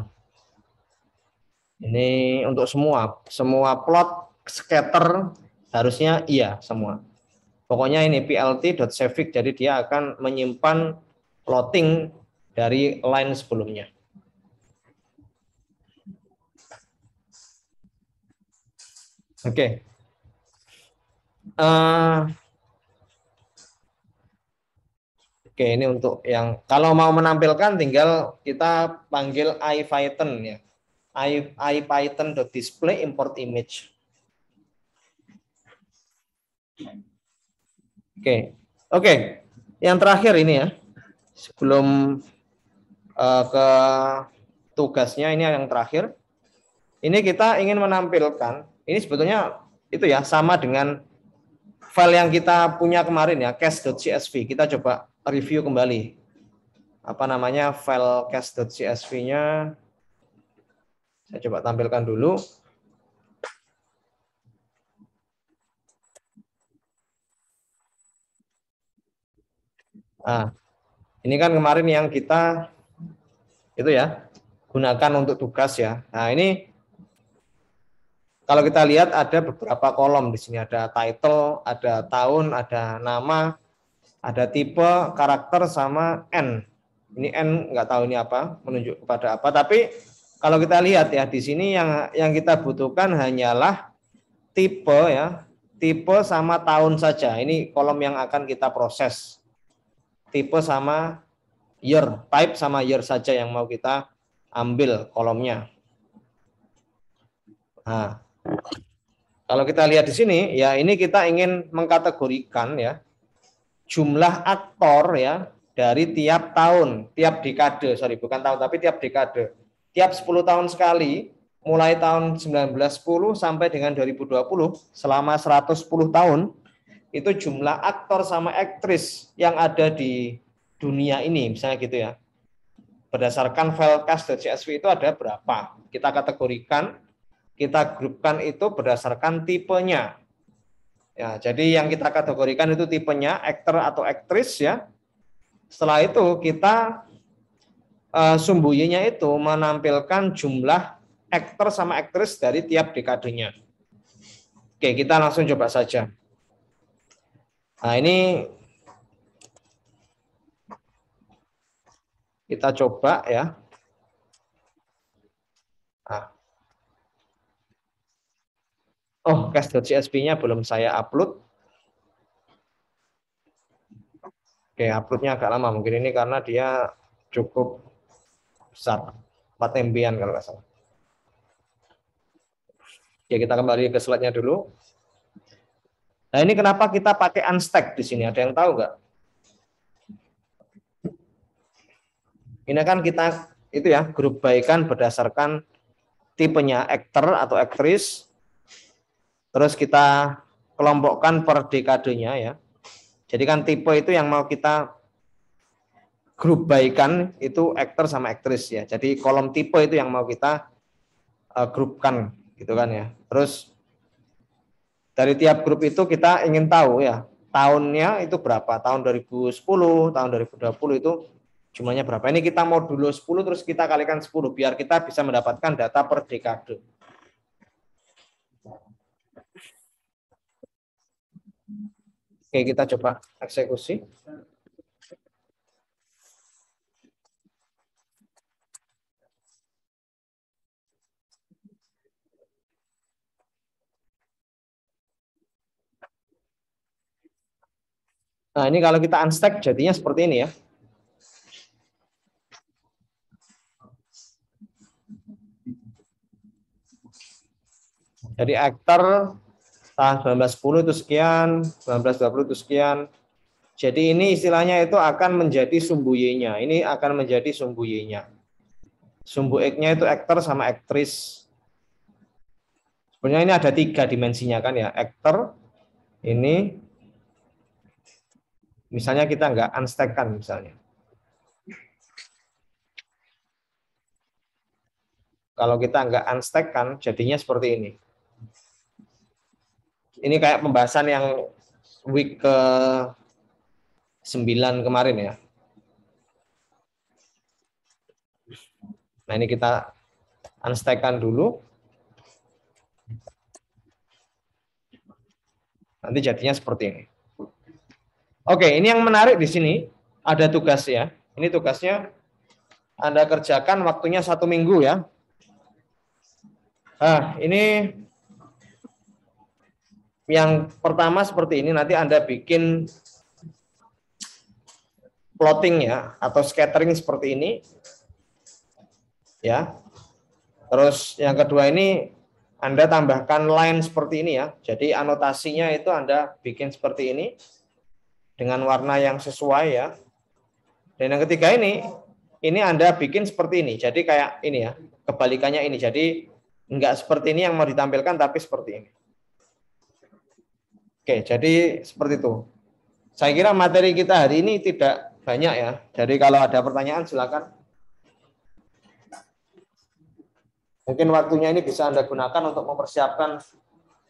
[SPEAKER 1] Ini untuk semua plot scatter harusnya iya semua. Pokoknya ini plt.savefig, jadi dia akan menyimpan plotting dari line sebelumnya. Oke. Oke, ini untuk yang kalau mau menampilkan tinggal kita panggil ipython ya. ipython.display import image. Oke. Yang terakhir ini ya. Sebelum ke tugasnya ini yang terakhir. Ini kita ingin menampilkan, ini sebetulnya itu ya sama dengan file yang kita punya kemarin ya, cache.csv. Kita coba review kembali. Apa namanya file cache.csv-nya? Saya coba tampilkan dulu. Nah, ini kan kemarin yang kita itu ya gunakan untuk tugas ya. Nah, ini kalau kita lihat ada beberapa kolom di sini, ada title, ada tahun, ada nama, ada tipe, karakter, sama N. Ini N nggak tahu ini apa, menunjuk kepada apa. Tapi kalau kita lihat ya di sini yang kita butuhkan hanyalah tipe ya, tipe sama tahun saja. Ini kolom yang akan kita proses. Tipe sama year, type sama year saja yang mau kita ambil kolomnya. Nah, kalau kita lihat di sini, ya ini kita ingin mengkategorikan ya jumlah aktor ya dari tiap tahun, tiap dekade, bukan tahun tapi tiap dekade. Tiap 10 tahun sekali, mulai tahun 1910 sampai dengan 2020, selama 110 tahun, itu jumlah aktor sama aktris yang ada di dunia ini, misalnya gitu ya. Berdasarkan file cache.csv itu ada berapa? Kita kategorikan, kita grupkan itu berdasarkan tipenya. Ya, jadi yang kita kategorikan itu tipenya aktor atau aktris ya. Setelah itu kita sumbuyinya itu menampilkan jumlah aktor sama aktris dari tiap dekadenya. Oke, kita langsung coba saja. Nah, ini kita coba ya. Nah. Oh, cache.csv-nya belum saya upload. Oke, uploadnya agak lama. Mungkin ini karena dia cukup besar. 4 MB-an kalau nggak salah. Oke, kita kembali ke slide-nya dulu. Nah, ini kenapa kita pakai unstack di sini? Ada yang tahu nggak? Ini kan kita itu ya, grup baikan berdasarkan tipenya aktor atau aktris. Terus kita kelompokkan per dekadenya ya. Jadi kan tipe itu yang mau kita grup baikan itu aktor sama aktris ya. Jadi kolom tipe itu yang mau kita grupkan gitu kan ya. Terus dari tiap grup itu kita ingin tahu ya tahunnya itu berapa. Tahun 2010, tahun 2020 itu jumlahnya berapa. Ini kita mau dulu 10 terus kita kalikan 10 biar kita bisa mendapatkan data per dekade. Oke, kita coba eksekusi. Nah, ini kalau kita unstack jadinya seperti ini ya. Jadi aktor tahun 1910 itu sekian, 1920 itu sekian. Jadi ini istilahnya itu akan menjadi sumbu Y-nya. Ini akan menjadi sumbu Y-nya. Sumbu X-nya itu aktor sama aktris. Sebenarnya ini ada 3 dimensinya kan ya. Aktor, ini, misalnya kita nggak unstack kan misalnya. Kalau kita nggak unstack kan, jadinya seperti ini. Ini kayak pembahasan yang week ke 9 kemarin ya. Nah ini kita unstack-kan dulu. Nanti jadinya seperti ini. Oke, ini yang menarik di sini. Ada tugas ya. Ini tugasnya Anda kerjakan waktunya 1 minggu ya. Nah, ini yang pertama seperti ini. Nanti Anda bikin plotting ya, atau scattering seperti ini. Ya. Terus yang kedua ini Anda tambahkan line seperti ini ya. Jadi anotasinya itu Anda bikin seperti ini dengan warna yang sesuai ya. Dan yang ketiga ini Anda bikin seperti ini. Jadi kayak ini ya, kebalikannya ini. Jadi enggak seperti ini yang mau ditampilkan, tapi seperti ini. Oke, jadi seperti itu. Saya kira materi kita hari ini tidak banyak ya. Jadi kalau ada pertanyaan silakan. Mungkin waktunya ini bisa Anda gunakan untuk mempersiapkan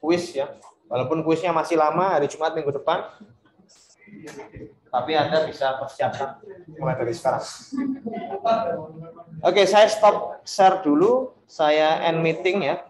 [SPEAKER 1] kuis ya. Walaupun kuisnya masih lama, hari Jumat minggu depan. Tapi Anda bisa persiapkan mulai dari sekarang. Oke, saya stop share dulu. Saya end meeting ya.